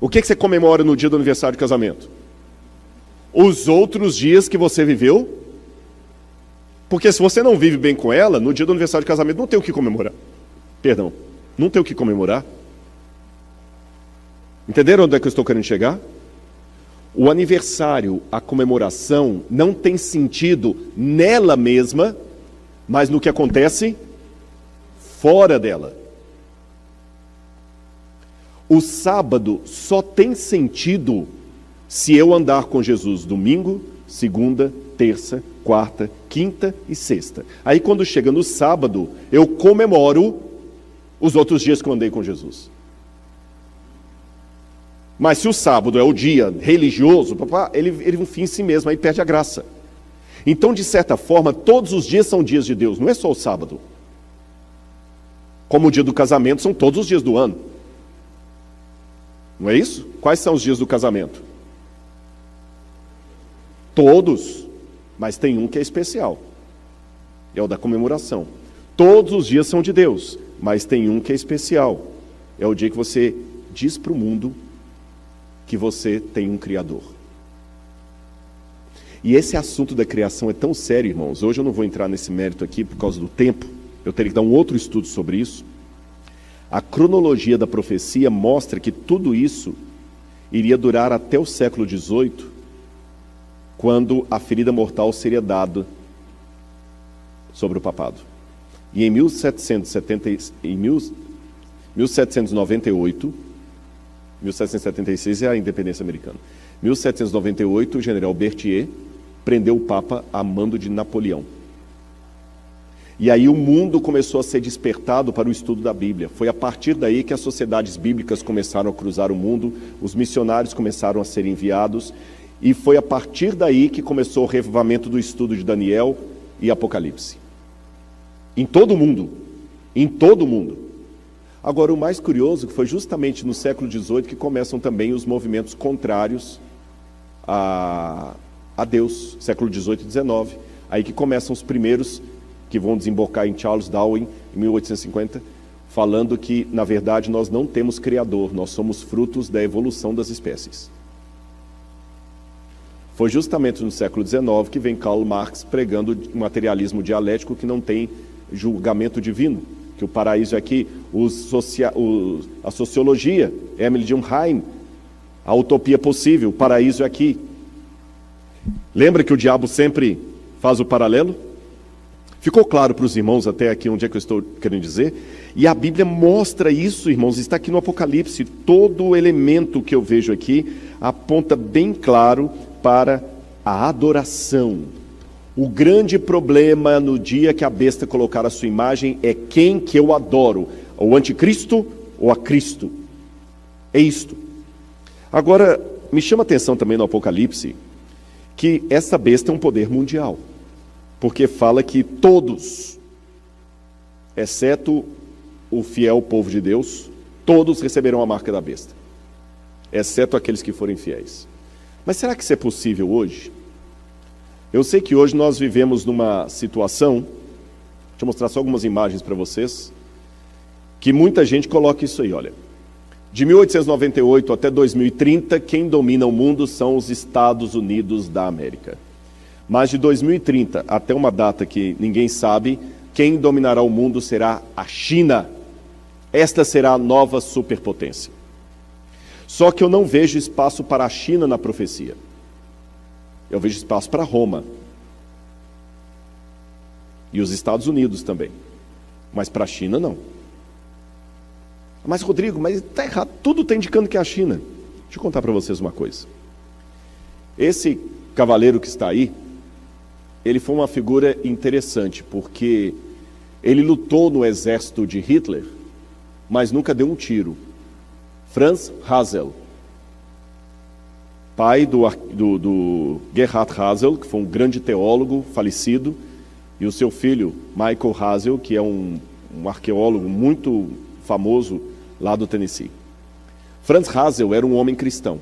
O que você comemora no dia do aniversário de casamento? Os outros dias que você viveu? Porque se você não vive bem com ela, no dia do aniversário de casamento não tem o que comemorar. Perdão, não tem o que comemorar. Entenderam onde é que eu estou querendo chegar? O aniversário, a comemoração, não tem sentido nela mesma, mas no que acontece fora dela. O sábado só tem sentido se eu andar com Jesus domingo, segunda, terça, quarta, quinta e sexta. Aí quando chega no sábado, eu comemoro os outros dias que eu andei com Jesus. Mas se o sábado é o dia religioso, ele é um fim em si mesmo, aí perde a graça. Então, de certa forma, todos os dias são dias de Deus, não é só o sábado. Como o dia do casamento, são todos os dias do ano. Não é isso? Quais são os dias do casamento? Todos, mas tem um que é especial. É o da comemoração. Todos os dias são de Deus, mas tem um que é especial. É o dia que você diz para o mundo que você tem um Criador. E esse assunto da criação é tão sério, irmãos. Hoje eu não vou entrar nesse mérito aqui por causa do tempo. Eu teria que dar um outro estudo sobre isso. A cronologia da profecia mostra que tudo isso iria durar até o século XVIII, quando a ferida mortal seria dada sobre o papado. E em 1798, 1776 é a independência americana. 1798, o general Berthier prendeu o Papa a mando de Napoleão. E aí o mundo começou a ser despertado para o estudo da Bíblia. Foi a partir daí que as sociedades bíblicas começaram a cruzar o mundo, os missionários começaram a ser enviados, e foi a partir daí que começou o revivamento do estudo de Daniel e Apocalipse. Em todo o mundo. Em todo o mundo. Agora, o mais curioso que foi justamente no século XVIII que começam também os movimentos contrários a Deus, século XVIII e XIX. Aí que começam os primeiros que vão desembocar em Charles Darwin, em 1850, falando que, na verdade, nós não temos Criador, nós somos frutos da evolução das espécies. Foi justamente no século XIX que vem Karl Marx pregando o materialismo dialético que não tem julgamento divino, que o paraíso é aqui, a sociologia, Emile Durkheim, a utopia possível, o paraíso é aqui. Lembra que o diabo sempre faz o paralelo? Ficou claro para os irmãos até aqui onde é que eu estou querendo dizer? E a Bíblia mostra isso, irmãos, está aqui no Apocalipse. Todo o elemento que eu vejo aqui aponta bem claro para a adoração. O grande problema no dia que a besta colocar a sua imagem é quem que eu adoro, o anticristo ou a Cristo. É isto. Agora, me chama a atenção também no Apocalipse que essa besta é um poder mundial. Porque fala que todos, exceto o fiel povo de Deus, todos receberão a marca da besta, exceto aqueles que forem fiéis. Mas será que isso é possível hoje? Eu sei que hoje nós vivemos numa situação, deixa eu mostrar só algumas imagens para vocês, que muita gente coloca isso aí, olha. De 1898 até 2030, quem domina o mundo são os Estados Unidos da América. Mas de 2030 até uma data que ninguém sabe, quem dominará o mundo será a China. Esta será a nova superpotência. Só que eu não vejo espaço para a China na profecia. Eu vejo espaço para Roma. E os Estados Unidos também. Mas para a China, não. Mas, Rodrigo, mas está errado. Tudo está indicando que é a China. Deixa eu contar para vocês uma coisa. Esse cavaleiro que está aí, ele foi uma figura interessante, porque ele lutou no exército de Hitler, mas nunca deu um tiro. Franz Hazel, pai do Gerhard Hazel, que foi um grande teólogo falecido, e o seu filho, Michael Hazel, que é um arqueólogo muito famoso lá do Tennessee. Franz Hazel era um homem cristão,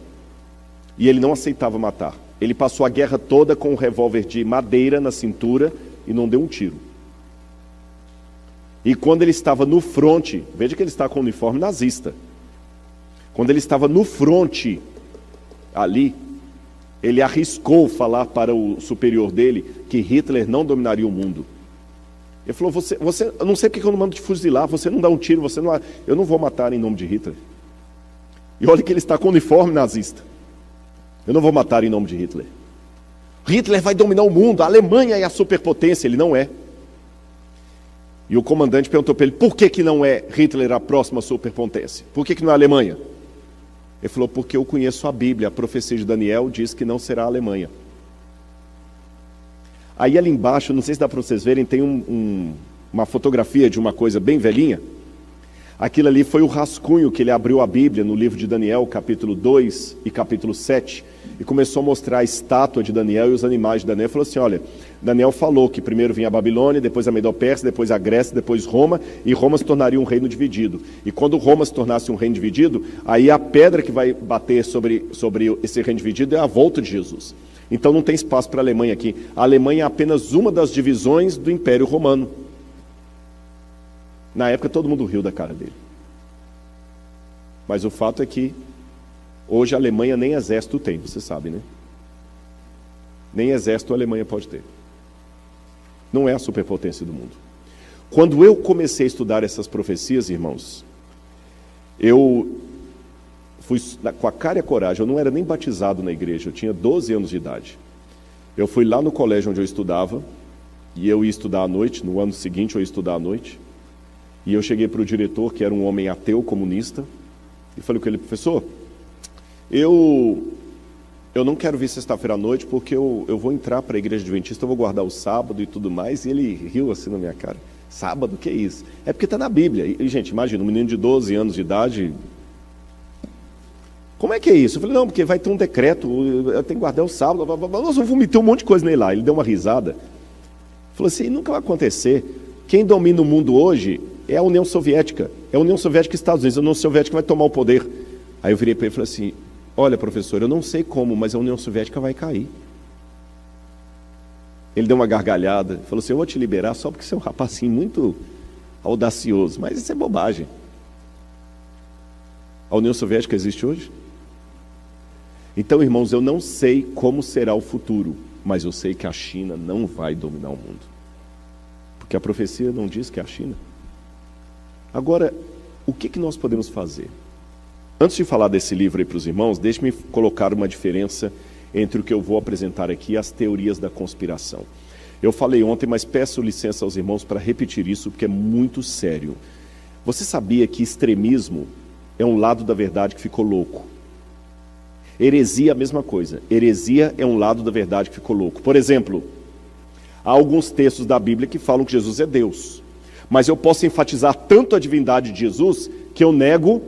e ele não aceitava matar. Ele passou a guerra toda com um revólver de madeira na cintura e não deu um tiro. E quando ele estava no fronte, veja que ele está com o uniforme nazista. Quando ele estava no fronte ali, ele arriscou falar para o superior dele que Hitler não dominaria o mundo. Ele falou, você, eu não sei porque eu não mando te fuzilar, você não dá um tiro, eu não vou matar em nome de Hitler. E olha que ele está com o uniforme nazista. Eu não vou matar em nome de Hitler. Hitler vai dominar o mundo, a Alemanha é a superpotência, ele não é. E o comandante perguntou para ele, por que não é Hitler a próxima superpotência? Por que não é a Alemanha? Ele falou, porque eu conheço a Bíblia, a profecia de Daniel diz que não será a Alemanha. Aí ali embaixo, não sei se dá para vocês verem, tem uma fotografia de uma coisa bem velhinha. Aquilo ali foi o rascunho que ele abriu a Bíblia no livro de Daniel, capítulo 2 e capítulo 7, e começou a mostrar a estátua de Daniel e os animais de Daniel. Ele falou assim, olha, Daniel falou que primeiro vinha a Babilônia, depois a Medo-Pérsia, depois a Grécia, depois Roma, e Roma se tornaria um reino dividido. E quando Roma se tornasse um reino dividido, aí a pedra que vai bater sobre esse reino dividido é a volta de Jesus. Então não tem espaço para a Alemanha aqui. A Alemanha é apenas uma das divisões do Império Romano. Na época todo mundo riu da cara dele. Mas o fato é que hoje a Alemanha nem exército tem, você sabe, né? Nem exército a Alemanha pode ter. Não é a superpotência do mundo. Quando eu comecei a estudar essas profecias, irmãos, Eu fui com a cara e a coragem, eu não era nem batizado na igreja, eu tinha 12 anos de idade. Eu fui lá no colégio onde eu estudava, e eu ia estudar à noite, no ano seguinte eu ia estudar à noite, e eu cheguei para o diretor, que era um homem ateu, comunista, e falei com ele: professor, eu não quero vir sexta-feira à noite, porque eu vou entrar para a igreja adventista, eu vou guardar o sábado e tudo mais. E ele riu assim na minha cara: sábado, que é isso? É porque está na Bíblia. E, gente, imagina, um menino de 12 anos de idade, como é que é isso? Eu falei: não, porque vai ter um decreto, eu tenho que guardar o sábado. Nós vamos meter um monte de coisa nele lá. Ele deu uma risada. Falou assim: nunca vai acontecer. Quem domina o mundo hoje é a União Soviética. É a União Soviética e Estados Unidos. A União Soviética vai tomar o poder. Aí eu virei para ele e falei assim: olha, professor, eu não sei como, mas a União Soviética vai cair. Ele deu uma gargalhada, falou assim: eu vou te liberar só porque você é um rapazinho muito audacioso. Mas isso é bobagem. A União Soviética existe hoje? Então, irmãos, eu não sei como será o futuro, mas eu sei que a China não vai dominar o mundo. Porque a profecia não diz que é a China. Agora, o que nós podemos fazer? Antes de falar desse livro aí para os irmãos, deixe-me colocar uma diferença entre o que eu vou apresentar aqui e as teorias da conspiração. Eu falei ontem, mas peço licença aos irmãos para repetir isso, porque é muito sério. Você sabia que extremismo é um lado da verdade que ficou louco? Heresia é a mesma coisa. Heresia é um lado da verdade que ficou louco. Por exemplo, há alguns textos da Bíblia que falam que Jesus é Deus. Mas eu posso enfatizar tanto a divindade de Jesus que eu nego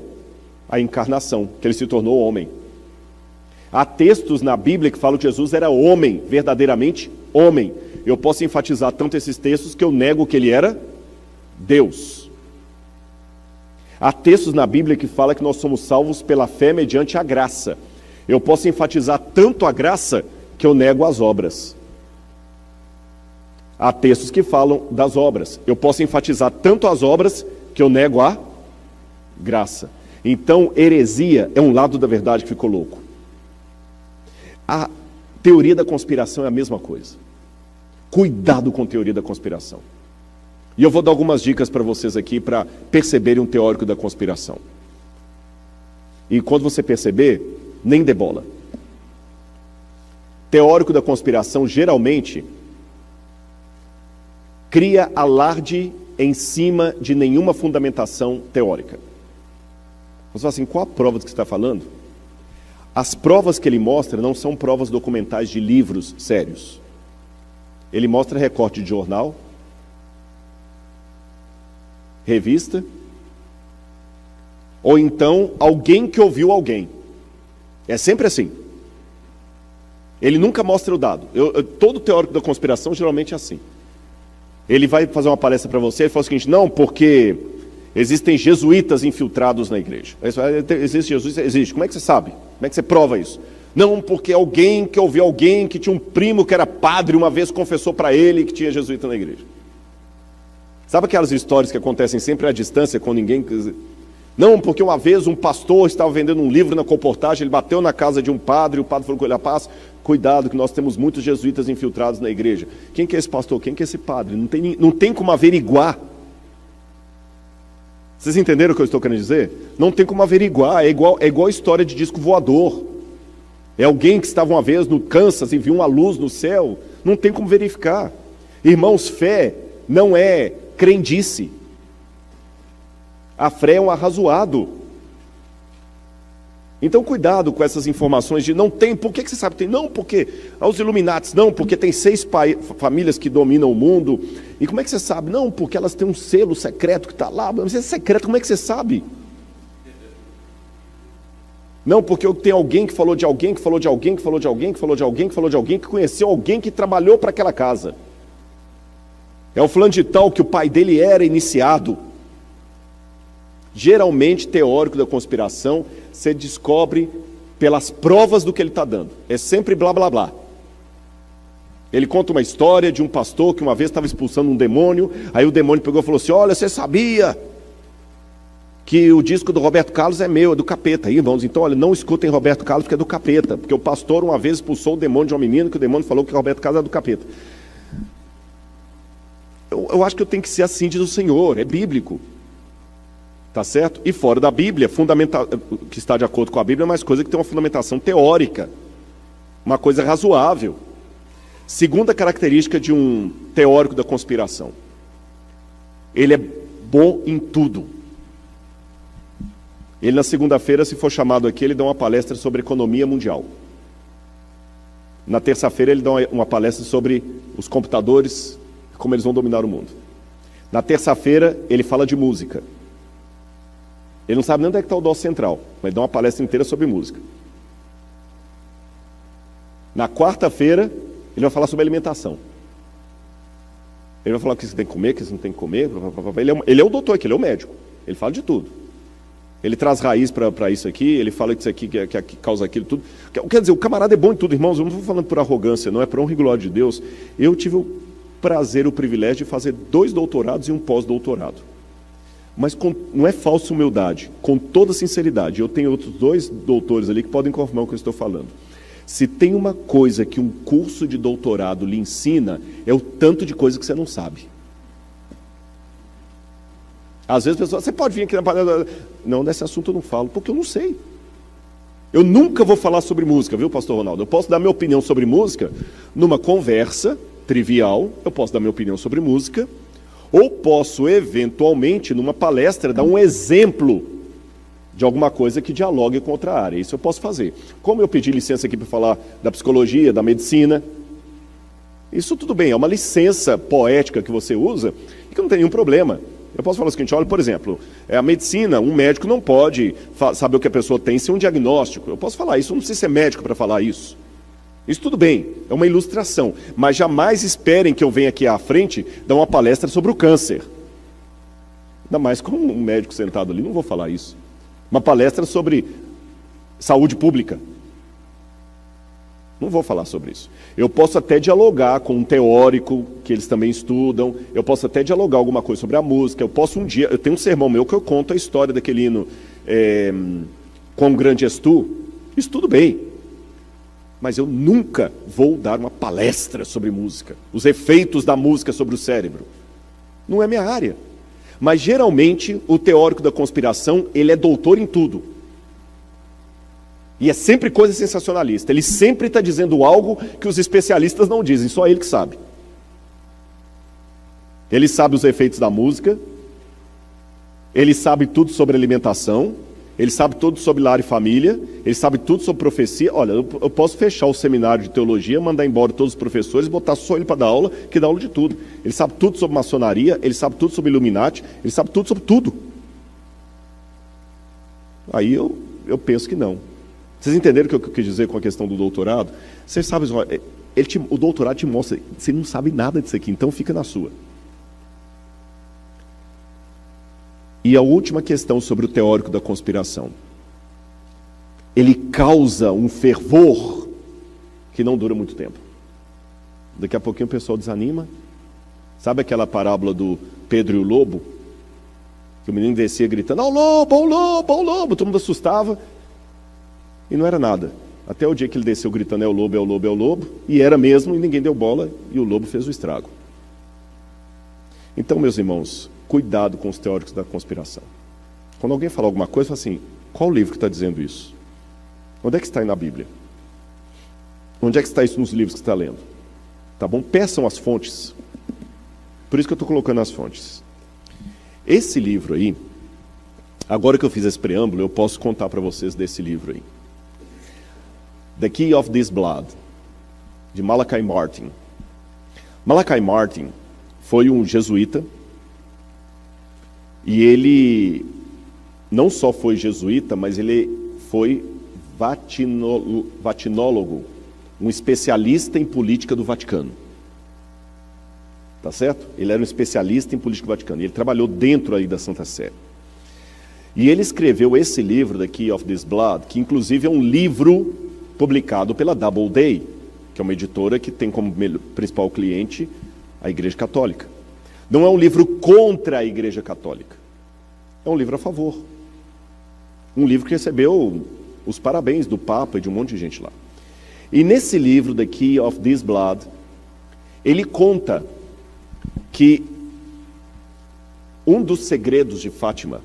a encarnação, que ele se tornou homem. Há textos na Bíblia que falam que Jesus era homem, verdadeiramente homem. Eu posso enfatizar tanto esses textos que eu nego que ele era Deus. Há textos na Bíblia que falam que nós somos salvos pela fé mediante a graça. Eu posso enfatizar tanto a graça que eu nego as obras. Há textos que falam das obras. Eu posso enfatizar tanto as obras que eu nego a graça. Então, heresia é um lado da verdade que ficou louco. A teoria da conspiração é a mesma coisa. Cuidado com a teoria da conspiração. E eu vou dar algumas dicas para vocês aqui para perceberem um teórico da conspiração. E quando você perceber, nem dê bola. Teórico da conspiração geralmente cria alarde em cima de nenhuma fundamentação teórica. Você fala assim: qual a prova do que você está falando? As provas que ele mostra não são provas documentais de livros sérios. Ele mostra recorte de jornal, revista, ou então alguém que ouviu alguém. É sempre assim. Ele nunca mostra o dado. Todo teórico da conspiração geralmente é assim. Ele vai fazer uma palestra para você e fala o seguinte: não, porque existem jesuítas infiltrados na igreja. Existe jesuíta? Existe. Como é que você sabe? Como é que você prova isso? Não, porque alguém que ouviu alguém que tinha um primo que era padre, uma vez confessou para ele que tinha jesuíta na igreja. Sabe aquelas histórias que acontecem sempre à distância, com ninguém... Não, porque uma vez um pastor estava vendendo um livro na colportagem, ele bateu na casa de um padre, e o padre falou com ele: rapaz, cuidado que nós temos muitos jesuítas infiltrados na igreja. Quem que é esse pastor? Quem que é esse padre? Não tem como averiguar. Vocês entenderam o que eu estou querendo dizer? Não tem como averiguar, é igual a história de disco voador. É alguém que estava uma vez no Kansas e viu uma luz no céu, não tem como verificar. Irmãos, fé não é crendice. A fé é um arrazoado. Então cuidado com essas informações de não tem, por que você sabe que tem? Não, porque aos Illuminatis, não, porque tem 6 famílias que dominam o mundo. E como é que você sabe? Não, porque elas têm um selo secreto que está lá. Mas é secreto, como é que você sabe? Não, porque tem alguém que falou de alguém, que falou de alguém, que falou de alguém, que falou de alguém, que falou de alguém, que conheceu alguém que trabalhou para aquela casa. É o fulano de tal que o pai dele era iniciado. Geralmente, teórico da conspiração, você descobre pelas provas do que ele está dando. É sempre blá, blá, blá. Ele conta uma história de um pastor que uma vez estava expulsando um demônio, aí o demônio pegou e falou assim: olha, você sabia que o disco do Roberto Carlos é meu, é do capeta. Aí, irmãos, então, olha, não escutem Roberto Carlos porque é do capeta. Porque o pastor uma vez expulsou o demônio de uma menina, que o demônio falou que Roberto Carlos é do capeta. Eu acho que eu tenho que ser assim, diz o Senhor, é bíblico. Tá certo? E fora da Bíblia, que está de acordo com a Bíblia, é mais coisa que tem uma fundamentação teórica, uma coisa razoável. Segunda característica de um teórico da conspiração: ele é bom em tudo. Ele, na segunda-feira, se for chamado aqui, ele dá uma palestra sobre economia mundial. Na terça-feira, ele dá uma palestra sobre os computadores, como eles vão dominar o mundo. Na terça-feira, ele fala de música. Ele não sabe nem onde é que está o dó central, mas ele dá uma palestra inteira sobre música. Na quarta-feira, ele vai falar sobre alimentação. Ele vai falar o que você tem que comer, o que você não tem que comer. Ele é o doutor aqui, ele é o médico. Ele fala de tudo. Ele traz raiz para isso aqui, ele fala que isso aqui que causa aquilo, tudo. Quer dizer, o camarada é bom em tudo, irmãos. Eu não estou falando por arrogância, não, é por honra e glória de Deus. Eu tive o prazer, o privilégio de fazer 2 doutorados e um pós-doutorado. Mas não é falsa humildade, com toda sinceridade. Eu tenho outros 2 doutores ali que podem confirmar o que eu estou falando. Se tem uma coisa que um curso de doutorado lhe ensina, é o tanto de coisa que você não sabe. Às vezes a pessoa, você pode vir aqui na palestra. Não, nesse assunto eu não falo, porque eu não sei. Eu nunca vou falar sobre música, viu, pastor Ronaldo? Eu posso dar minha opinião sobre música numa conversa trivial, eu posso dar minha opinião sobre música, ou posso, eventualmente, numa palestra, dar um exemplo de alguma coisa que dialogue com outra área. Isso eu posso fazer. Como eu pedi licença aqui para falar da psicologia, da medicina, isso tudo bem, é uma licença poética que você usa e que não tem nenhum problema. Eu posso falar o seguinte: olha, por exemplo, a medicina, um médico não pode saber o que a pessoa tem sem um diagnóstico. Eu posso falar isso, eu não preciso ser médico para falar isso. Isso tudo bem, é uma ilustração, mas jamais esperem que eu venha aqui à frente dar uma palestra sobre o câncer. Ainda mais com um médico sentado ali, não vou falar isso. Uma palestra sobre saúde pública. Não vou falar sobre isso. Eu posso até dialogar com um teórico, que eles também estudam, eu posso até dialogar alguma coisa sobre a música, eu tenho um sermão meu que eu conto a história daquele hino Quão Grande És Tu. Isso tudo bem. Mas eu nunca vou dar uma palestra sobre música, os efeitos da música sobre o cérebro. Não é minha área. Mas geralmente o teórico da conspiração, ele é doutor em tudo. E é sempre coisa sensacionalista. Ele sempre está dizendo algo que os especialistas não dizem, só ele que sabe. Ele sabe os efeitos da música, ele sabe tudo sobre alimentação, ele sabe tudo sobre lar e família, ele sabe tudo sobre profecia. Olha, eu posso fechar o seminário de teologia, mandar embora todos os professores, botar só ele para dar aula, que dá aula de tudo. Ele sabe tudo sobre maçonaria, ele sabe tudo sobre Illuminati, ele sabe tudo sobre tudo. Aí eu penso que não. Vocês entenderam o que eu quis dizer com a questão do doutorado? Vocês sabem, o doutorado te mostra, você não sabe nada disso aqui, então fica na sua. E a última questão sobre o teórico da conspiração. Ele causa um fervor que não dura muito tempo. Daqui a pouquinho o pessoal desanima. Sabe aquela parábola do Pedro e o lobo? Que o menino descia gritando, ao lobo, ao lobo, ao lobo. Todo mundo assustava. E não era nada. Até o dia que ele desceu gritando, é o lobo, é o lobo, é o lobo. E era mesmo, e ninguém deu bola, e o lobo fez o estrago. Então, meus irmãos, cuidado com os teóricos da conspiração. Quando alguém fala alguma coisa, fala assim, qual o livro que está dizendo isso? Onde é que está aí na Bíblia? Onde é que está isso nos livros que você está lendo? Tá bom? Peçam as fontes. Por isso que eu estou colocando as fontes. Esse livro aí, agora que eu fiz esse preâmbulo, eu posso contar para vocês desse livro aí. The Key of This Blood, de Malachi Martin. Malachi Martin foi um jesuíta, e ele não só foi jesuíta, mas ele foi vatinólogo, um especialista em política do Vaticano. Tá certo? Ele era um especialista em política do Vaticano, e ele trabalhou dentro aí da Santa Sé. E ele escreveu esse livro, The Key of This Blood, que inclusive é um livro publicado pela Doubleday, que é uma editora que tem como principal cliente a Igreja Católica. Não é um livro contra a Igreja Católica, é um livro a favor. Um livro que recebeu os parabéns do Papa e de um monte de gente lá. E nesse livro, The Key of This Blood, ele conta que um dos segredos de Fátima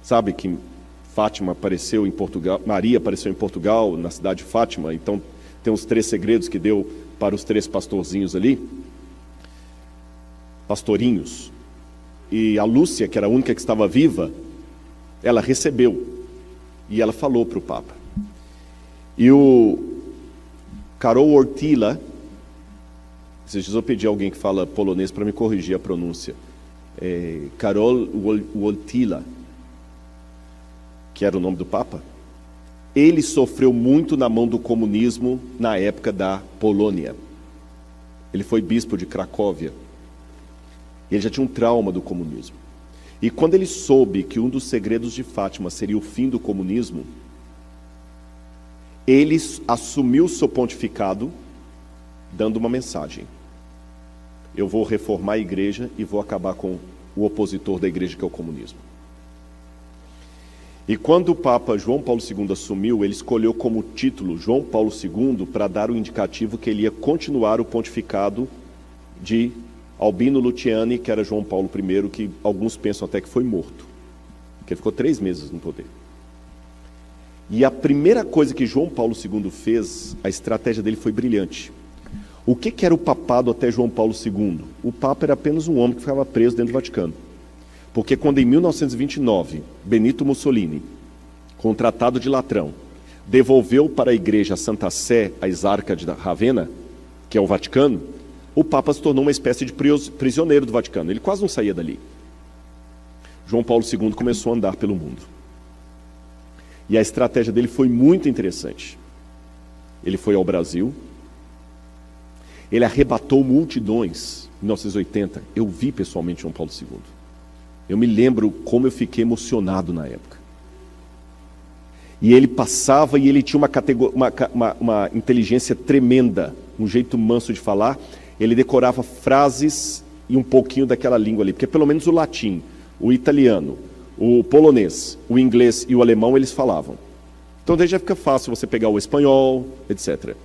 Sabe que Fátima apareceu em Portugal, Maria apareceu em Portugal, na cidade de Fátima, então tem os 3 segredos que deu para os 3 pastorzinhos ali, pastorinhos. E a Lúcia, que era a única que estava viva, ela recebeu e ela falou para o Papa. E o Karol Wojtyła, esses dias eu pedi a alguém que fala polonês para me corrigir a pronúncia, Karol Wojtyła, que era o nome do Papa, ele sofreu muito na mão do comunismo na época da Polônia. Ele foi bispo de Cracóvia. Ele já tinha um trauma do comunismo. E quando ele soube que um dos segredos de Fátima seria o fim do comunismo, ele assumiu o seu pontificado dando uma mensagem: eu vou reformar a igreja e vou acabar com o opositor da igreja, que é o comunismo. E quando o Papa João Paulo II assumiu, ele escolheu como título João Paulo II para dar o indicativo que ele ia continuar o pontificado de Albino Luciani, que era João Paulo I, que alguns pensam até que foi morto, porque ele ficou 3 meses no poder. E a primeira coisa que João Paulo II fez, a estratégia dele foi brilhante. O que era o papado até João Paulo II? O Papa era apenas um homem que ficava preso dentro do Vaticano. Porque quando em 1929, Benito Mussolini, com o Tratado de Latrão, devolveu para a igreja a Santa Sé, a exarca de Ravenna, que é o Vaticano, o Papa se tornou uma espécie de prisioneiro do Vaticano. Ele quase não saía dali. João Paulo II começou a andar pelo mundo. E a estratégia dele foi muito interessante. Ele foi ao Brasil, ele arrebatou multidões em 1980. Eu vi pessoalmente João Paulo II. Eu me lembro como eu fiquei emocionado na época. E ele passava e ele tinha uma inteligência tremenda, um jeito manso de falar. Ele decorava frases e um pouquinho daquela língua ali, porque pelo menos o latim, o italiano, o polonês, o inglês e o alemão eles falavam. Então daí já fica fácil você pegar o espanhol, etc.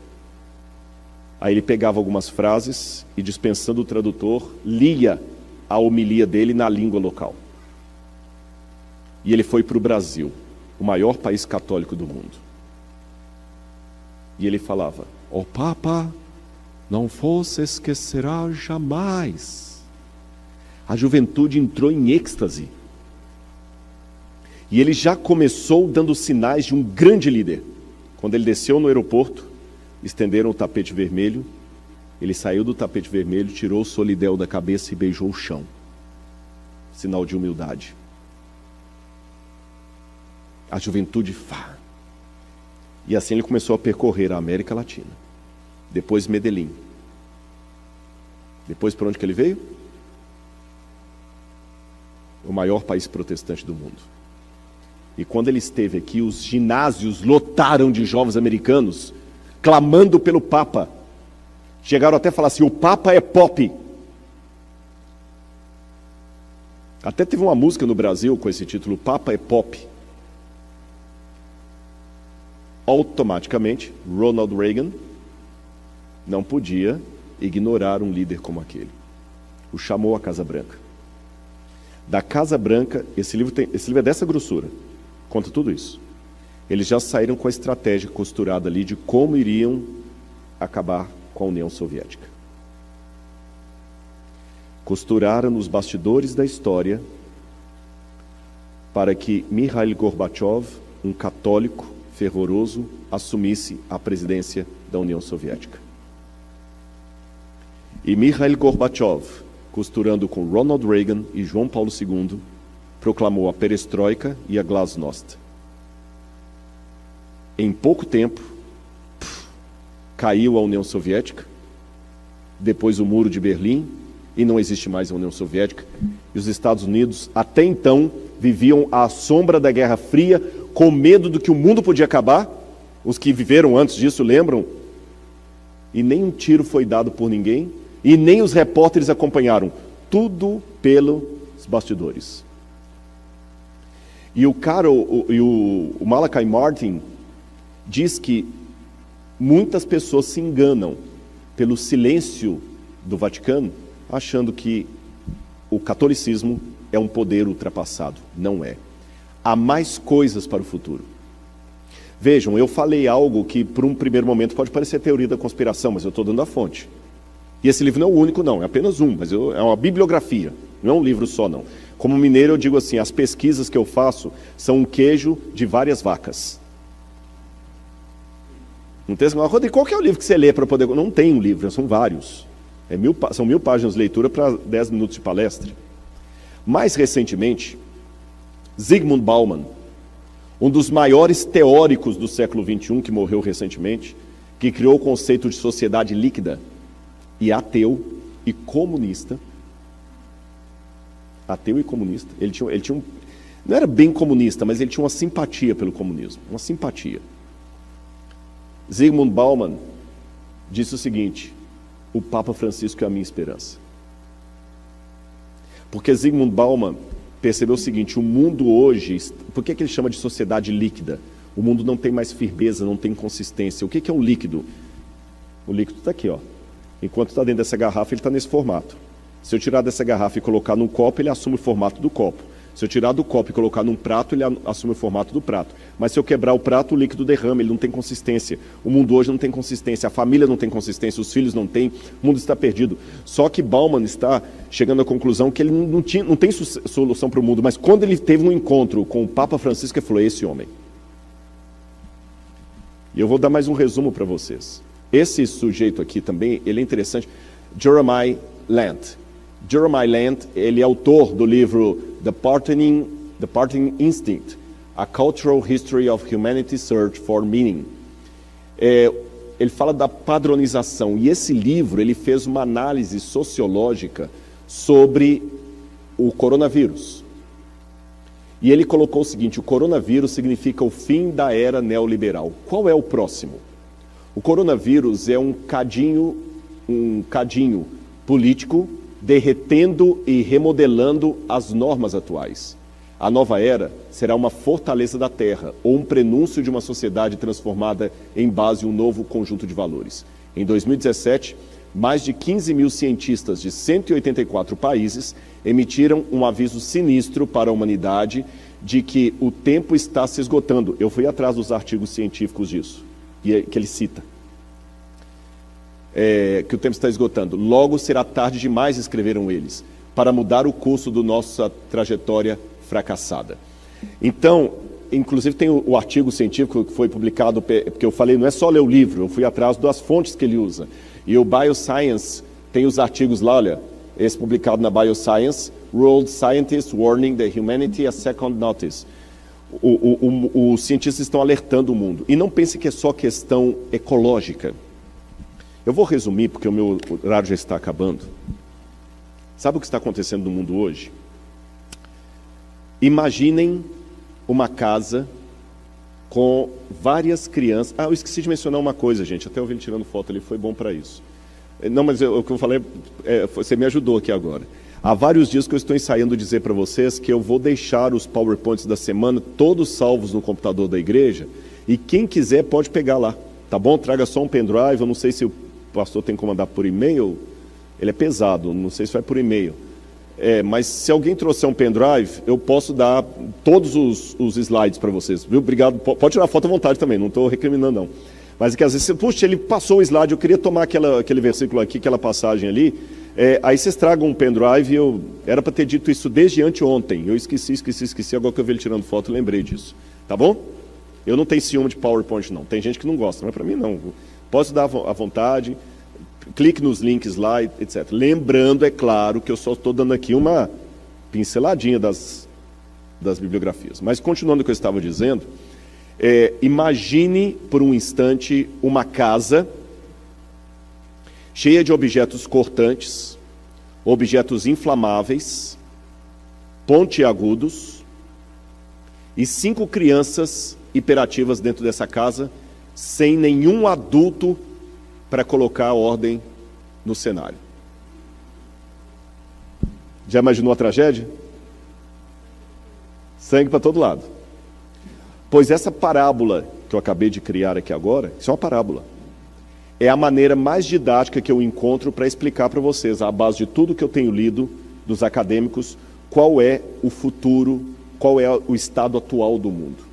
Aí ele pegava algumas frases e, dispensando o tradutor, lia a homilia dele na língua local. E ele foi para o Brasil, o maior país católico do mundo. E ele falava: "Ó Papa, não vos esquecerá jamais." A juventude entrou em êxtase. E ele já começou dando sinais de um grande líder. Quando ele desceu no aeroporto, estenderam o tapete vermelho, ele saiu do tapete vermelho, tirou o solidel da cabeça e beijou o chão. Sinal de humildade. A juventude E assim ele começou a percorrer a América Latina. Depois Medellín. Depois para onde que ele veio? O maior país protestante do mundo. E quando ele esteve aqui, os ginásios lotaram de jovens americanos, clamando pelo Papa. Chegaram até a falar assim: o Papa é pop. Até teve uma música no Brasil com esse título, Papa é pop. Automaticamente, Ronald Reagan não podia ignorar um líder como aquele. O chamou à Casa Branca. Da Casa Branca, esse livro é dessa grossura, conta tudo isso. Eles já saíram com a estratégia costurada ali de como iriam acabar com a União Soviética. Costuraram nos bastidores da história para que Mikhail Gorbachev, um católico fervoroso, assumisse a presidência da União Soviética. E Mikhail Gorbachev, costurando com Ronald Reagan e João Paulo II, proclamou a perestroika e a glasnost. Em pouco tempo, caiu a União Soviética, depois o Muro de Berlim, e não existe mais a União Soviética. E os Estados Unidos, até então, viviam à sombra da Guerra Fria, com medo do que o mundo podia acabar. Os que viveram antes disso lembram. E nem um tiro foi dado por ninguém, e nem os repórteres acompanharam. Tudo pelos bastidores. E o Malachi Martin diz que muitas pessoas se enganam pelo silêncio do Vaticano, achando que o catolicismo é um poder ultrapassado. Não é. há mais coisas para o futuro. Vejam, eu falei algo que por um primeiro momento pode parecer teoria da conspiração, mas eu estou dando a fonte. E esse livro não é o único não, é apenas um, mas é uma bibliografia, não é um livro só não. Como mineiro eu digo assim, as pesquisas que eu faço são um queijo de várias vacas. Não tem assim, Rodrigo, qual que é o livro que você lê para poder... Não tem um livro, são vários. São 1000 páginas de leitura para 10 minutos de palestra. Mais recentemente, Zygmunt Bauman, um dos maiores teóricos do século XXI, que morreu recentemente, que criou o conceito de sociedade líquida, e ateu e comunista. Ateu e comunista. Ele tinha um... Não era bem comunista, mas ele tinha uma simpatia pelo comunismo. Uma simpatia. Zygmunt Bauman disse o seguinte: o Papa Francisco é a minha esperança. Porque Zygmunt Bauman percebeu o seguinte: o mundo hoje, por que ele chama de sociedade líquida? O mundo não tem mais firmeza, não tem consistência. O que é um líquido? O líquido está aqui, ó. Enquanto está dentro dessa garrafa, ele está nesse formato. Se eu tirar dessa garrafa e colocar num copo, ele assume o formato do copo. Se eu tirar do copo e colocar num prato, ele assume o formato do prato. Mas se eu quebrar o prato, o líquido derrama, ele não tem consistência. O mundo hoje não tem consistência, a família não tem consistência, os filhos não têm, o mundo está perdido. Só que Bauman está chegando à conclusão que ele não tem solução para o mundo, mas quando ele teve um encontro com o Papa Francisco, ele falou: esse homem. E eu vou dar mais um resumo para vocês. Esse sujeito aqui também, ele é interessante, Jeremiah Lant. Jeremiah Lant, ele é autor do livro The Parting Instinct, A Cultural History of Humanity's Search for Meaning. Ele fala da padronização, e esse livro, ele fez uma análise sociológica sobre o coronavírus. E ele colocou o seguinte: o coronavírus significa o fim da era neoliberal. Qual é o próximo? O coronavírus é um cadinho político derretendo e remodelando as normas atuais. A nova era será uma fortaleza da terra, ou um prenúncio de uma sociedade transformada em base a um novo conjunto de valores. Em 2017, mais de 15 mil cientistas de 184 países emitiram um aviso sinistro para a humanidade de que o tempo está se esgotando. Eu fui atrás dos artigos científicos disso, que ele cita. Que o tempo está esgotando. Logo será tarde demais, escreveram eles, para mudar o curso da nossa trajetória fracassada. Então, inclusive tem o artigo científico que foi publicado, porque eu falei, não é só ler o livro, eu fui atrás das fontes que ele usa. E o Bioscience tem os artigos lá, olha, esse publicado na Bioscience, World Scientists Warning the Humanity a Second Notice. Os cientistas estão alertando o mundo. E não pense que é só questão ecológica. Eu vou resumir, porque o meu horário já está acabando. Sabe o que está acontecendo no mundo hoje? Imaginem uma casa com várias crianças. Eu esqueci de mencionar uma coisa, gente. Até eu vi ele tirando foto ali, foi bom para isso. Não, mas o que eu falei, você me ajudou aqui agora. Há vários dias que eu estou ensaiando dizer para vocês que eu vou deixar os PowerPoints da semana todos salvos no computador da igreja, e quem quiser pode pegar lá, tá bom? Traga só um pendrive, eu não sei se o pastor tem que mandar por e-mail, ele é pesado, não sei se vai por e-mail. Mas se alguém trouxer um pendrive, eu posso dar todos os slides para vocês, viu? Obrigado, pode tirar foto à vontade também, não estou recriminando não. Mas é que às vezes, puxa, ele passou o slide, eu queria tomar aquele versículo aqui, aquela passagem ali, aí vocês tragam um pendrive, eu era para ter dito isso desde anteontem, eu esqueci, agora que eu vi ele tirando foto, eu lembrei disso, tá bom? Eu não tenho ciúme de PowerPoint não, tem gente que não gosta, mas para mim não, posso dar à vontade, clique nos links lá, etc. Lembrando, é claro, que eu só estou dando aqui uma pinceladinha das bibliografias, mas continuando o que eu estava dizendo, imagine por um instante uma casa cheia de objetos cortantes, objetos inflamáveis, pontiagudos, e 5 crianças hiperativas dentro dessa casa, sem nenhum adulto para colocar ordem no cenário. Já imaginou a tragédia? Sangue para todo lado. Pois essa parábola que eu acabei de criar aqui agora, isso é uma parábola. É a maneira mais didática que eu encontro para explicar para vocês, à base de tudo que eu tenho lido dos acadêmicos, qual é o futuro qual é o estado atual do mundo.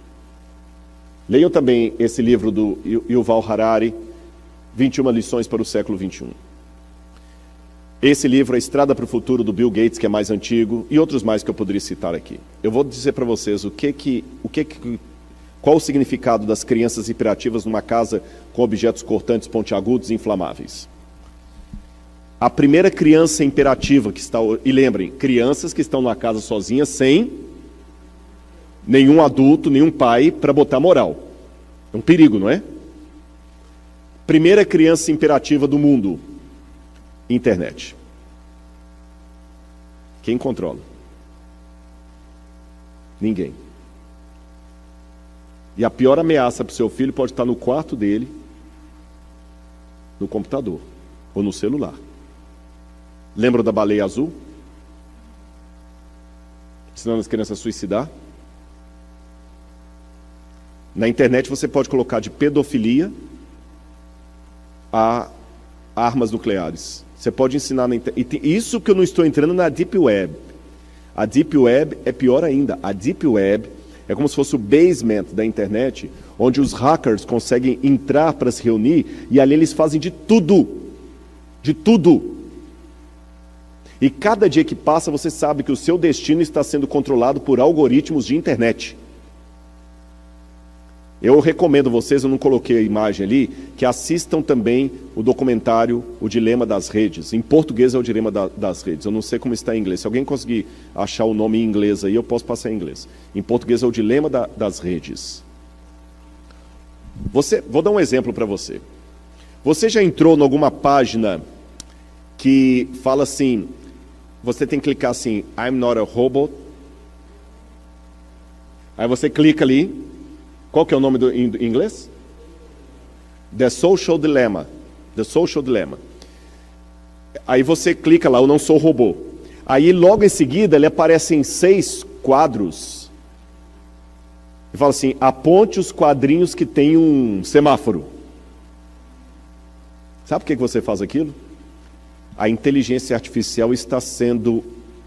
Leiam também esse livro do Yuval Harari, 21 lições para o século XXI. Esse livro, A Estrada para o Futuro, do Bill Gates, que é mais antigo, e outros mais que eu poderia citar aqui. Eu vou dizer para vocês qual o significado das crianças hiperativas numa casa com objetos cortantes, pontiagudos e inflamáveis. A primeira criança imperativa que está... E lembrem, crianças que estão numa casa sozinhas sem nenhum adulto, nenhum pai para botar moral. É um perigo, não é? Primeira criança imperativa do mundo. Internet. Quem controla? Ninguém. E a pior ameaça para o seu filho pode estar no quarto dele, no computador ou no celular. Lembra da baleia azul? Ensinando as crianças a suicidar? Na internet você pode colocar de pedofilia a armas nucleares. Você pode ensinar na internet. Isso que eu não estou entrando na Deep Web. A Deep Web é pior ainda. A Deep Web é como se fosse o basement da internet, onde os hackers conseguem entrar para se reunir e ali eles fazem de tudo. De tudo. E cada dia que passa você sabe que o seu destino está sendo controlado por algoritmos de internet. Eu recomendo vocês, eu não coloquei a imagem ali, que assistam também o documentário O Dilema das Redes. Em português é O Dilema das Redes, eu não sei como está em inglês. Se alguém conseguir achar o nome em inglês aí, eu posso passar em inglês. Em português é O Dilema das Redes. Vou dar um exemplo para você. Você já entrou em alguma página que fala assim, você tem que clicar assim, I'm not a robot. Aí você clica ali. Qual que é o nome em inglês? The Social Dilemma. The Social Dilemma. Aí você clica lá, eu não sou robô. Aí logo em seguida, ele aparece em 6 quadros. E fala assim, aponte os quadrinhos que tem um semáforo. Sabe por que você faz aquilo? A inteligência artificial está sendo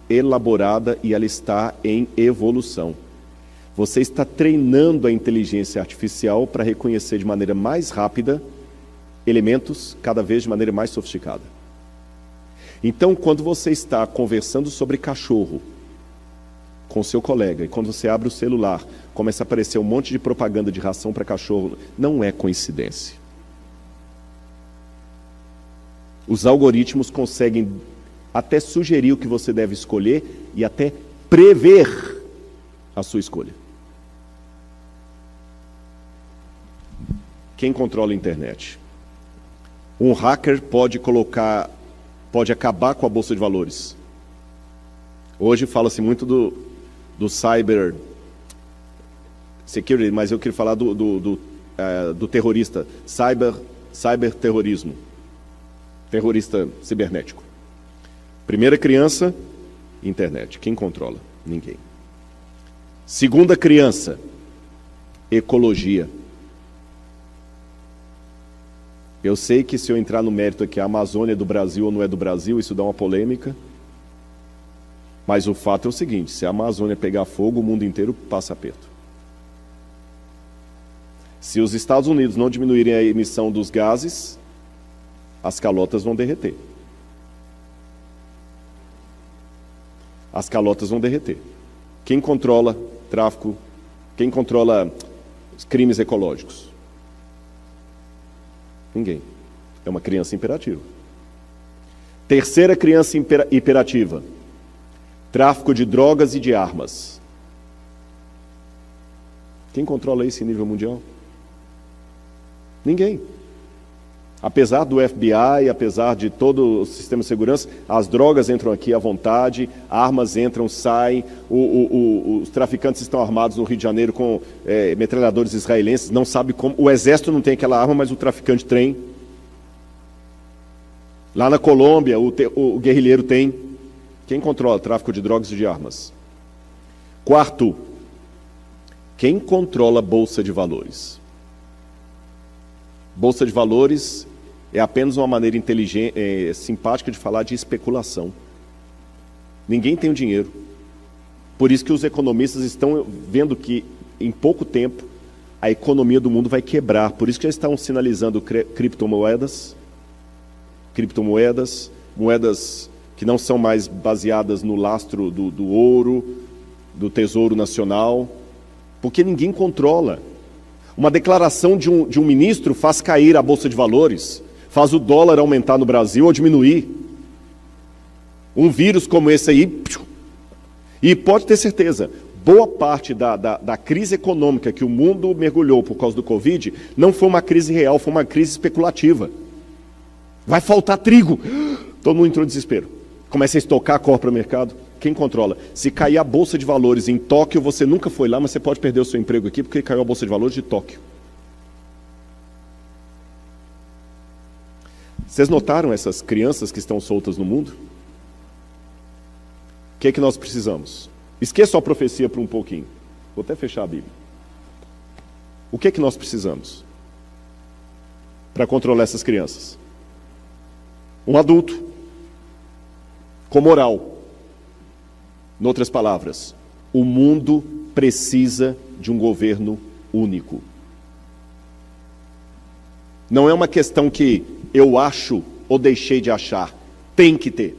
elaborada e ela está em evolução. Você está treinando a inteligência artificial para reconhecer de maneira mais rápida elementos, cada vez de maneira mais sofisticada. Então, quando você está conversando sobre cachorro com seu colega, e quando você abre o celular, começa a aparecer um monte de propaganda de ração para cachorro, não é coincidência. Os algoritmos conseguem até sugerir o que você deve escolher e até prever a sua escolha. Quem controla a internet? Um hacker pode acabar com a bolsa de valores. Hoje fala-se muito do cyber security, mas eu queria falar do terrorista, cyberterrorismo, terrorista cibernético. Primeira criança, internet. Quem controla? Ninguém. Segunda criança, ecologia. Eu sei que se eu entrar no mérito aqui, a Amazônia é do Brasil ou não é do Brasil, isso dá uma polêmica. Mas o fato é o seguinte, se a Amazônia pegar fogo, o mundo inteiro passa aperto. Se os Estados Unidos não diminuírem a emissão dos gases, as calotas vão derreter. As calotas vão derreter. Quem controla tráfico? Quem controla os crimes ecológicos? Ninguém. É uma criança imperativa. Terceira criança hiperativa. Tráfico de drogas e de armas. Quem controla isso em nível mundial? Ninguém. Apesar do FBI, apesar de todo o sistema de segurança, as drogas entram aqui à vontade, armas entram, saem, os traficantes estão armados no Rio de Janeiro com metralhadores israelenses, não sabe como, o exército não tem aquela arma, mas o traficante tem. Lá na Colômbia, o guerrilheiro tem. Quem controla o tráfico de drogas e de armas? Quarto, quem controla a Bolsa de Valores? Bolsa de Valores é apenas uma maneira inteligente, simpática de falar de especulação. Ninguém tem o dinheiro. Por isso que os economistas estão vendo que, em pouco tempo, a economia do mundo vai quebrar. Por isso que já estão sinalizando criptomoedas, moedas que não são mais baseadas no lastro do ouro, do Tesouro Nacional, porque ninguém controla. Uma declaração de um ministro faz cair a Bolsa de Valores, faz o dólar aumentar no Brasil ou diminuir. Um vírus como esse aí, e pode ter certeza, boa parte da crise econômica que o mundo mergulhou por causa do Covid, não foi uma crise real, foi uma crise especulativa. Vai faltar trigo. Todo mundo entrou em desespero. Começa a estocar, corre para o mercado. Quem controla? Se cair a Bolsa de Valores em Tóquio, você nunca foi lá, mas você pode perder o seu emprego aqui porque caiu a Bolsa de Valores de Tóquio. Vocês notaram essas crianças que estão soltas no mundo? O que é que nós precisamos? Esqueça a profecia por um pouquinho. Vou até fechar a Bíblia. O que é que nós precisamos para controlar essas crianças? Um adulto com moral. Em outras palavras, o mundo precisa de um governo único. Não é uma questão que eu acho ou deixei de achar. Tem que ter.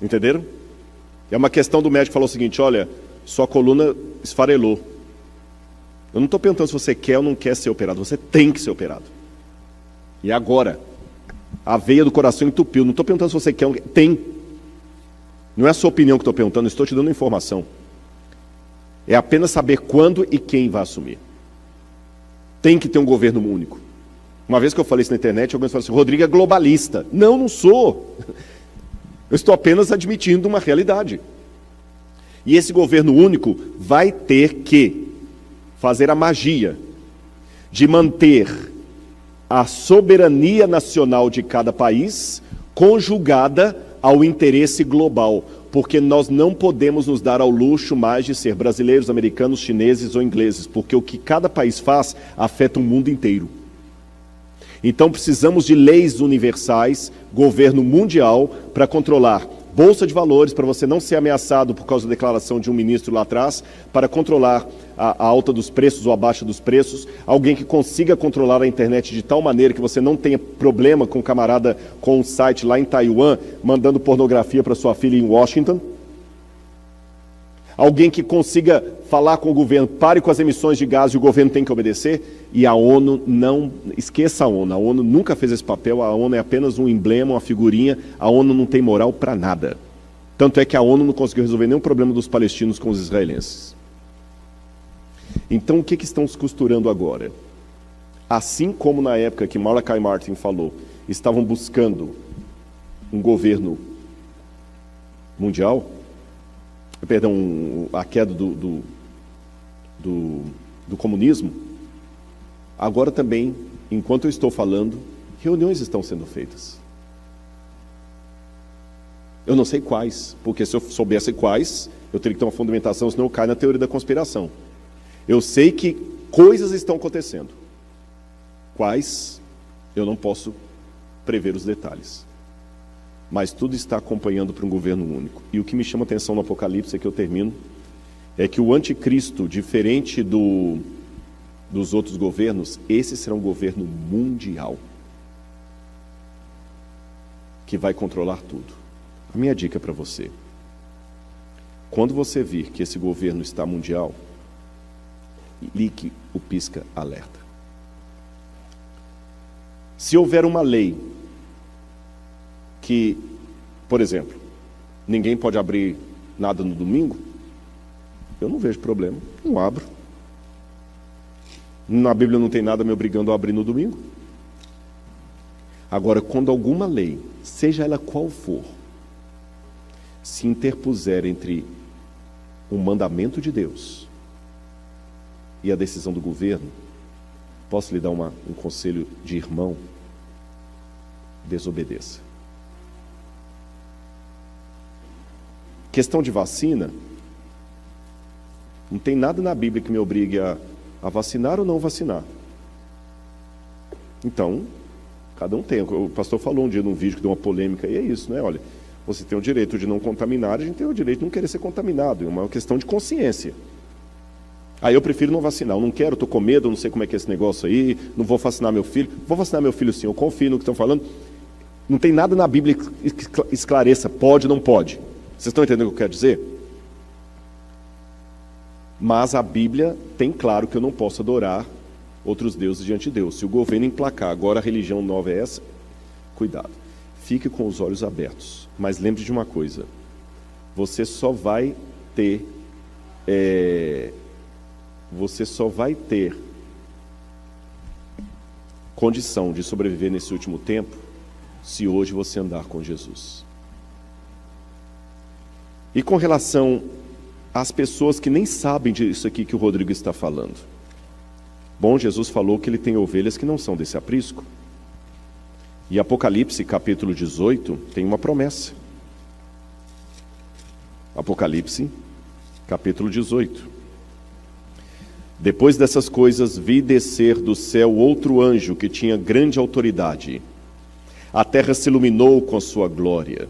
Entenderam? É uma questão do médico que falou o seguinte: olha, sua coluna esfarelou. Eu não estou perguntando se você quer ou não quer ser operado. Você tem que ser operado. E agora? A veia do coração entupiu. Não estou perguntando se você quer ou não quer. Tem. Não é a sua opinião que estou perguntando, estou te dando informação. É apenas saber quando e quem vai assumir. Tem que ter um governo único. Uma vez que eu falei isso na internet, alguém falou assim: Rodrigo é globalista. Não, não sou. Eu estou apenas admitindo uma realidade. E esse governo único vai ter que fazer a magia de manter a soberania nacional de cada país conjugada ao interesse global, porque nós não podemos nos dar ao luxo mais de ser brasileiros, americanos, chineses ou ingleses, porque o que cada país faz afeta o mundo inteiro. Então precisamos de leis universais, governo mundial, para controlar Bolsa de Valores, para você não ser ameaçado por causa da declaração de um ministro lá atrás, para controlar a alta dos preços ou a baixa dos preços, alguém que consiga controlar a internet de tal maneira que você não tenha problema com um camarada com um site lá em Taiwan, mandando pornografia para sua filha em Washington. Alguém que consiga falar com o governo, pare com as emissões de gás e o governo tem que obedecer. E a ONU não, esqueça a ONU nunca fez esse papel, a ONU é apenas um emblema, uma figurinha, a ONU não tem moral para nada. Tanto é que a ONU não conseguiu resolver nenhum problema dos palestinos com os israelenses. Então o que estão se costurando agora? Assim como na época que Malachi Martin falou, estavam buscando um governo mundial, a queda do comunismo, agora também, enquanto eu estou falando, reuniões estão sendo feitas. Eu não sei quais, porque se eu soubesse quais, eu teria que ter uma fundamentação, senão eu caio na teoria da conspiração. Eu sei que coisas estão acontecendo. Quais, eu não posso prever os detalhes. Mas tudo está acompanhando para um governo único. E o que me chama a atenção no Apocalipse, é que eu termino, é que o anticristo, diferente dos outros governos, esse será um governo mundial, que vai controlar tudo. A minha dica para você: quando você vir que esse governo está mundial, ligue o pisca-alerta. Se houver uma lei que, por exemplo, ninguém pode abrir nada no domingo, eu não vejo problema, não abro. Na Bíblia não tem nada me obrigando a abrir no domingo. Agora, quando alguma lei, seja ela qual for, se interpuser entre um mandamento de Deus e a decisão do governo, posso lhe dar um conselho de irmão? Desobedeça. Questão de vacina, não tem nada na Bíblia que me obrigue a vacinar ou não vacinar. Então, cada um tem. O pastor falou um dia num vídeo que deu uma polêmica, e é isso, né? Olha, Você tem o direito de não contaminar, a gente tem o direito de não querer ser contaminado. É uma questão de consciência. Aí eu prefiro não vacinar, eu não quero, estou com medo, eu não sei como é que é esse negócio aí, não vou vacinar meu filho. Vou vacinar meu filho sim, eu confio no que estão falando. Não tem nada na Bíblia que esclareça, pode ou não pode. Vocês estão entendendo o que eu quero dizer? Mas a Bíblia tem claro que eu não posso adorar outros deuses diante de Deus. Se o governo emplacar, agora a religião nova é essa, cuidado. Fique com os olhos abertos. Mas lembre de uma coisa, você só vai ter condição de sobreviver nesse último tempo se hoje você andar com Jesus. E com relação às pessoas que nem sabem disso aqui que o Rodrigo está falando. Bom, Jesus falou que ele tem ovelhas que não são desse aprisco. E Apocalipse, capítulo 18, tem uma promessa. Apocalipse, capítulo 18. Depois dessas coisas, vi descer do céu outro anjo que tinha grande autoridade. A terra se iluminou com a sua glória.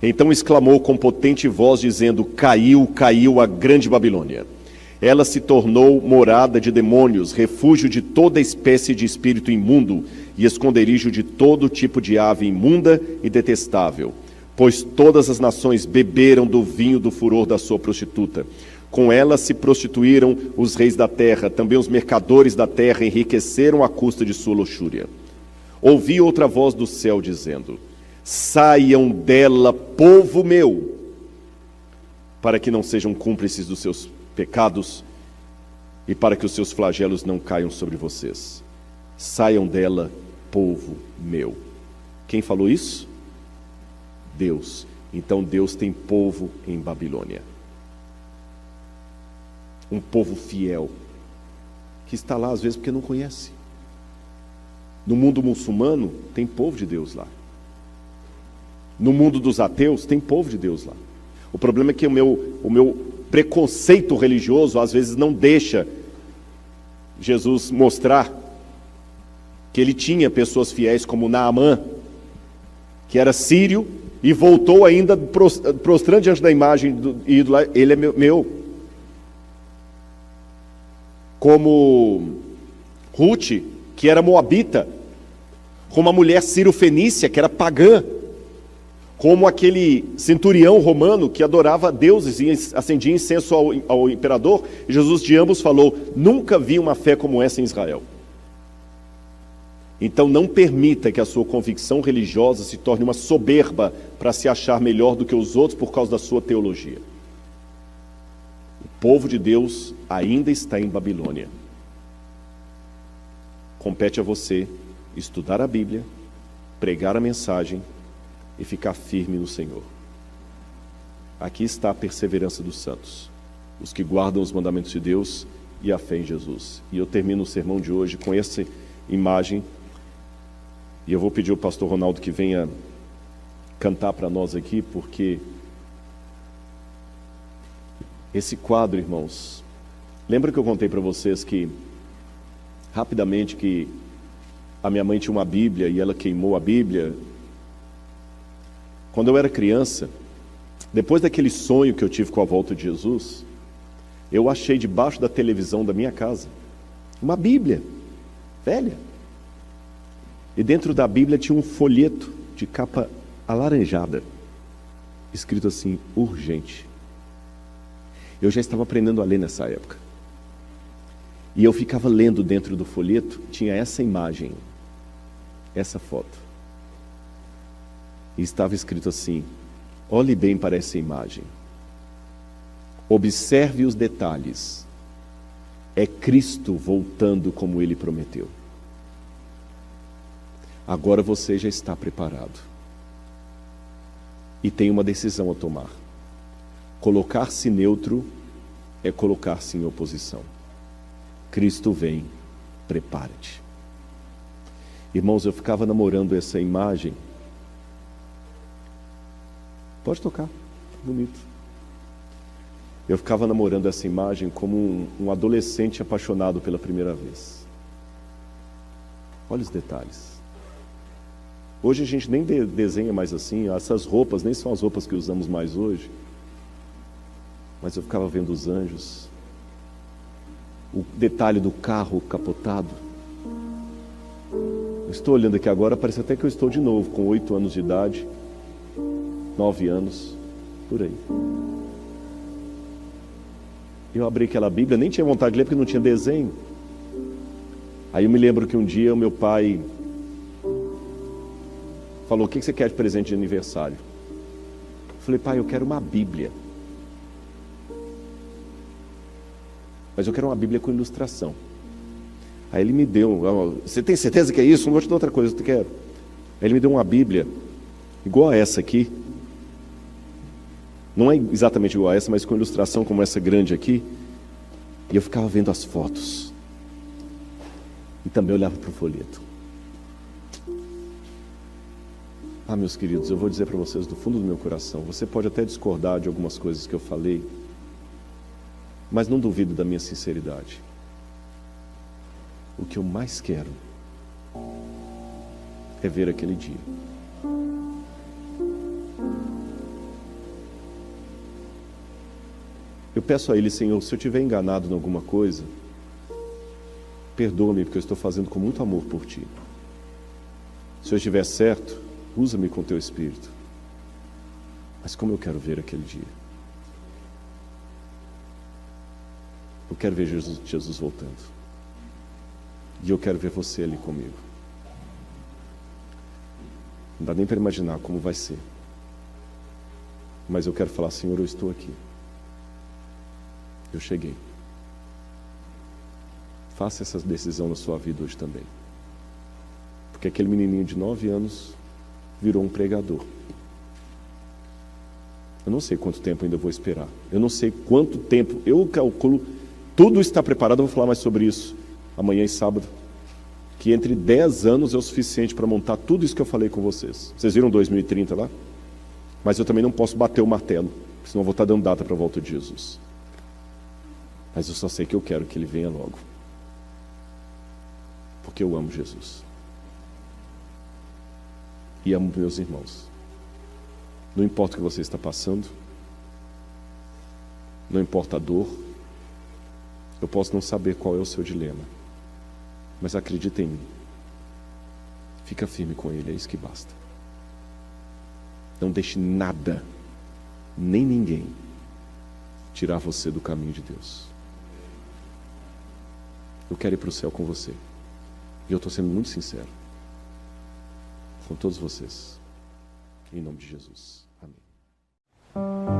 Então exclamou com potente voz, dizendo: caiu, caiu a grande Babilônia. Ela se tornou morada de demônios, refúgio de toda espécie de espírito imundo e esconderijo de todo tipo de ave imunda e detestável. Pois todas as nações beberam do vinho do furor da sua prostituta. Com ela se prostituíram os reis da terra, também os mercadores da terra enriqueceram à custa de sua luxúria. Ouvi outra voz do céu dizendo: saiam dela, povo meu, para que não sejam cúmplices dos seus pecados e para que os seus flagelos não caiam sobre vocês. Saiam dela, povo meu. Quem falou isso? Deus. Então Deus tem povo em Babilônia. Um povo fiel, que está lá às vezes porque não conhece. No mundo muçulmano, tem povo de Deus lá. No mundo dos ateus, tem povo de Deus lá. O problema é que o meu preconceito religioso, às vezes, não deixa Jesus mostrar que ele tinha pessoas fiéis como Naamã, que era sírio, e voltou ainda prostrando diante da imagem do ídolo, ele é meu. Como Ruth, que era moabita, como a mulher sírio-fenícia, que era pagã, como aquele centurião romano que adorava deuses e acendia incenso ao imperador. E Jesus de ambos falou: nunca vi uma fé como essa em Israel. Então não permita que a sua convicção religiosa se torne uma soberba para se achar melhor do que os outros por causa da sua teologia. O povo de Deus ainda está em Babilônia. Compete a você estudar a Bíblia, pregar a mensagem e ficar firme no Senhor. Aqui está a perseverança dos santos, os que guardam os mandamentos de Deus e a fé em Jesus. E eu termino o sermão de hoje com essa imagem, e eu vou pedir ao pastor Ronaldo que venha cantar para nós aqui, porque esse quadro, irmãos, lembra que eu contei para vocês que, rapidamente, que a minha mãe tinha uma Bíblia e ela queimou a Bíblia? Quando eu era criança, depois daquele sonho que eu tive com a volta de Jesus, eu achei debaixo da televisão da minha casa uma Bíblia velha. E dentro da Bíblia tinha um folheto de capa alaranjada, escrito assim: urgente. Eu já estava aprendendo a ler nessa época. E eu ficava lendo dentro do folheto, tinha essa imagem, essa foto. E estava escrito assim: olhe bem para essa imagem. Observe os detalhes. É Cristo voltando como Ele prometeu. Agora você já está preparado. E tem uma decisão a tomar. Colocar-se neutro é colocar-se em oposição. Cristo vem, prepara-te. Irmãos, eu ficava namorando essa imagem. Pode tocar, bonito. Eu ficava namorando essa imagem como um adolescente apaixonado pela primeira vez. Olha os detalhes. Hoje a gente nem desenha mais assim, essas roupas nem são as roupas que usamos mais hoje. Mas eu ficava vendo os anjos, o detalhe do carro capotado. Eu estou olhando aqui agora, parece até que eu estou de novo, com 8 anos de idade, 9 anos, por aí. Eu abri aquela Bíblia, nem tinha vontade de ler porque não tinha desenho. Aí eu me lembro que um dia o meu pai falou: o que você quer de presente de aniversário? Eu falei: pai, eu quero uma Bíblia. Mas eu quero uma Bíblia com ilustração. Aí ele me deu: você tem certeza que é isso? Não vou te dar outra coisa, eu quero. Aí ele me deu uma Bíblia igual a essa aqui. Não é exatamente igual a essa, mas com ilustração como essa grande aqui. E eu ficava vendo as fotos. E também olhava para o folheto. Ah, meus queridos, eu vou dizer para vocês do fundo do meu coração, você pode até discordar de algumas coisas que eu falei, mas não duvido da minha sinceridade. O que eu mais quero é ver aquele dia. Eu peço a Ele: Senhor, se eu estiver enganado em alguma coisa, perdoa-me, porque eu estou fazendo com muito amor por Ti. Se eu estiver certo, usa-me com Teu Espírito. Mas como eu quero ver aquele dia? Eu quero ver Jesus voltando. E eu quero ver você ali comigo. Não dá nem para imaginar como vai ser. Mas eu quero falar: Senhor, eu estou aqui. Eu cheguei. Faça essa decisão na sua vida hoje também. Porque aquele menininho de 9 anos virou um pregador. Eu não sei quanto tempo ainda vou esperar. Eu não sei quanto tempo. Eu calculo, tudo está preparado. Eu vou falar mais sobre isso amanhã e sábado. Que entre 10 anos é o suficiente para montar tudo isso que eu falei com vocês. Vocês viram 2030 lá? Mas eu também não posso bater o martelo, senão eu vou estar dando data para a volta de Jesus. Mas eu só sei que eu quero que Ele venha logo. Porque eu amo Jesus. E amo meus irmãos. Não importa o que você está passando. Não importa a dor. Eu posso não saber qual é o seu dilema. Mas acredita em mim. Fica firme com Ele, é isso que basta. Não deixe nada, nem ninguém, tirar você do caminho de Deus. Eu quero ir para o céu com você. E eu estou sendo muito sincero com todos vocês. Em nome de Jesus. Amém.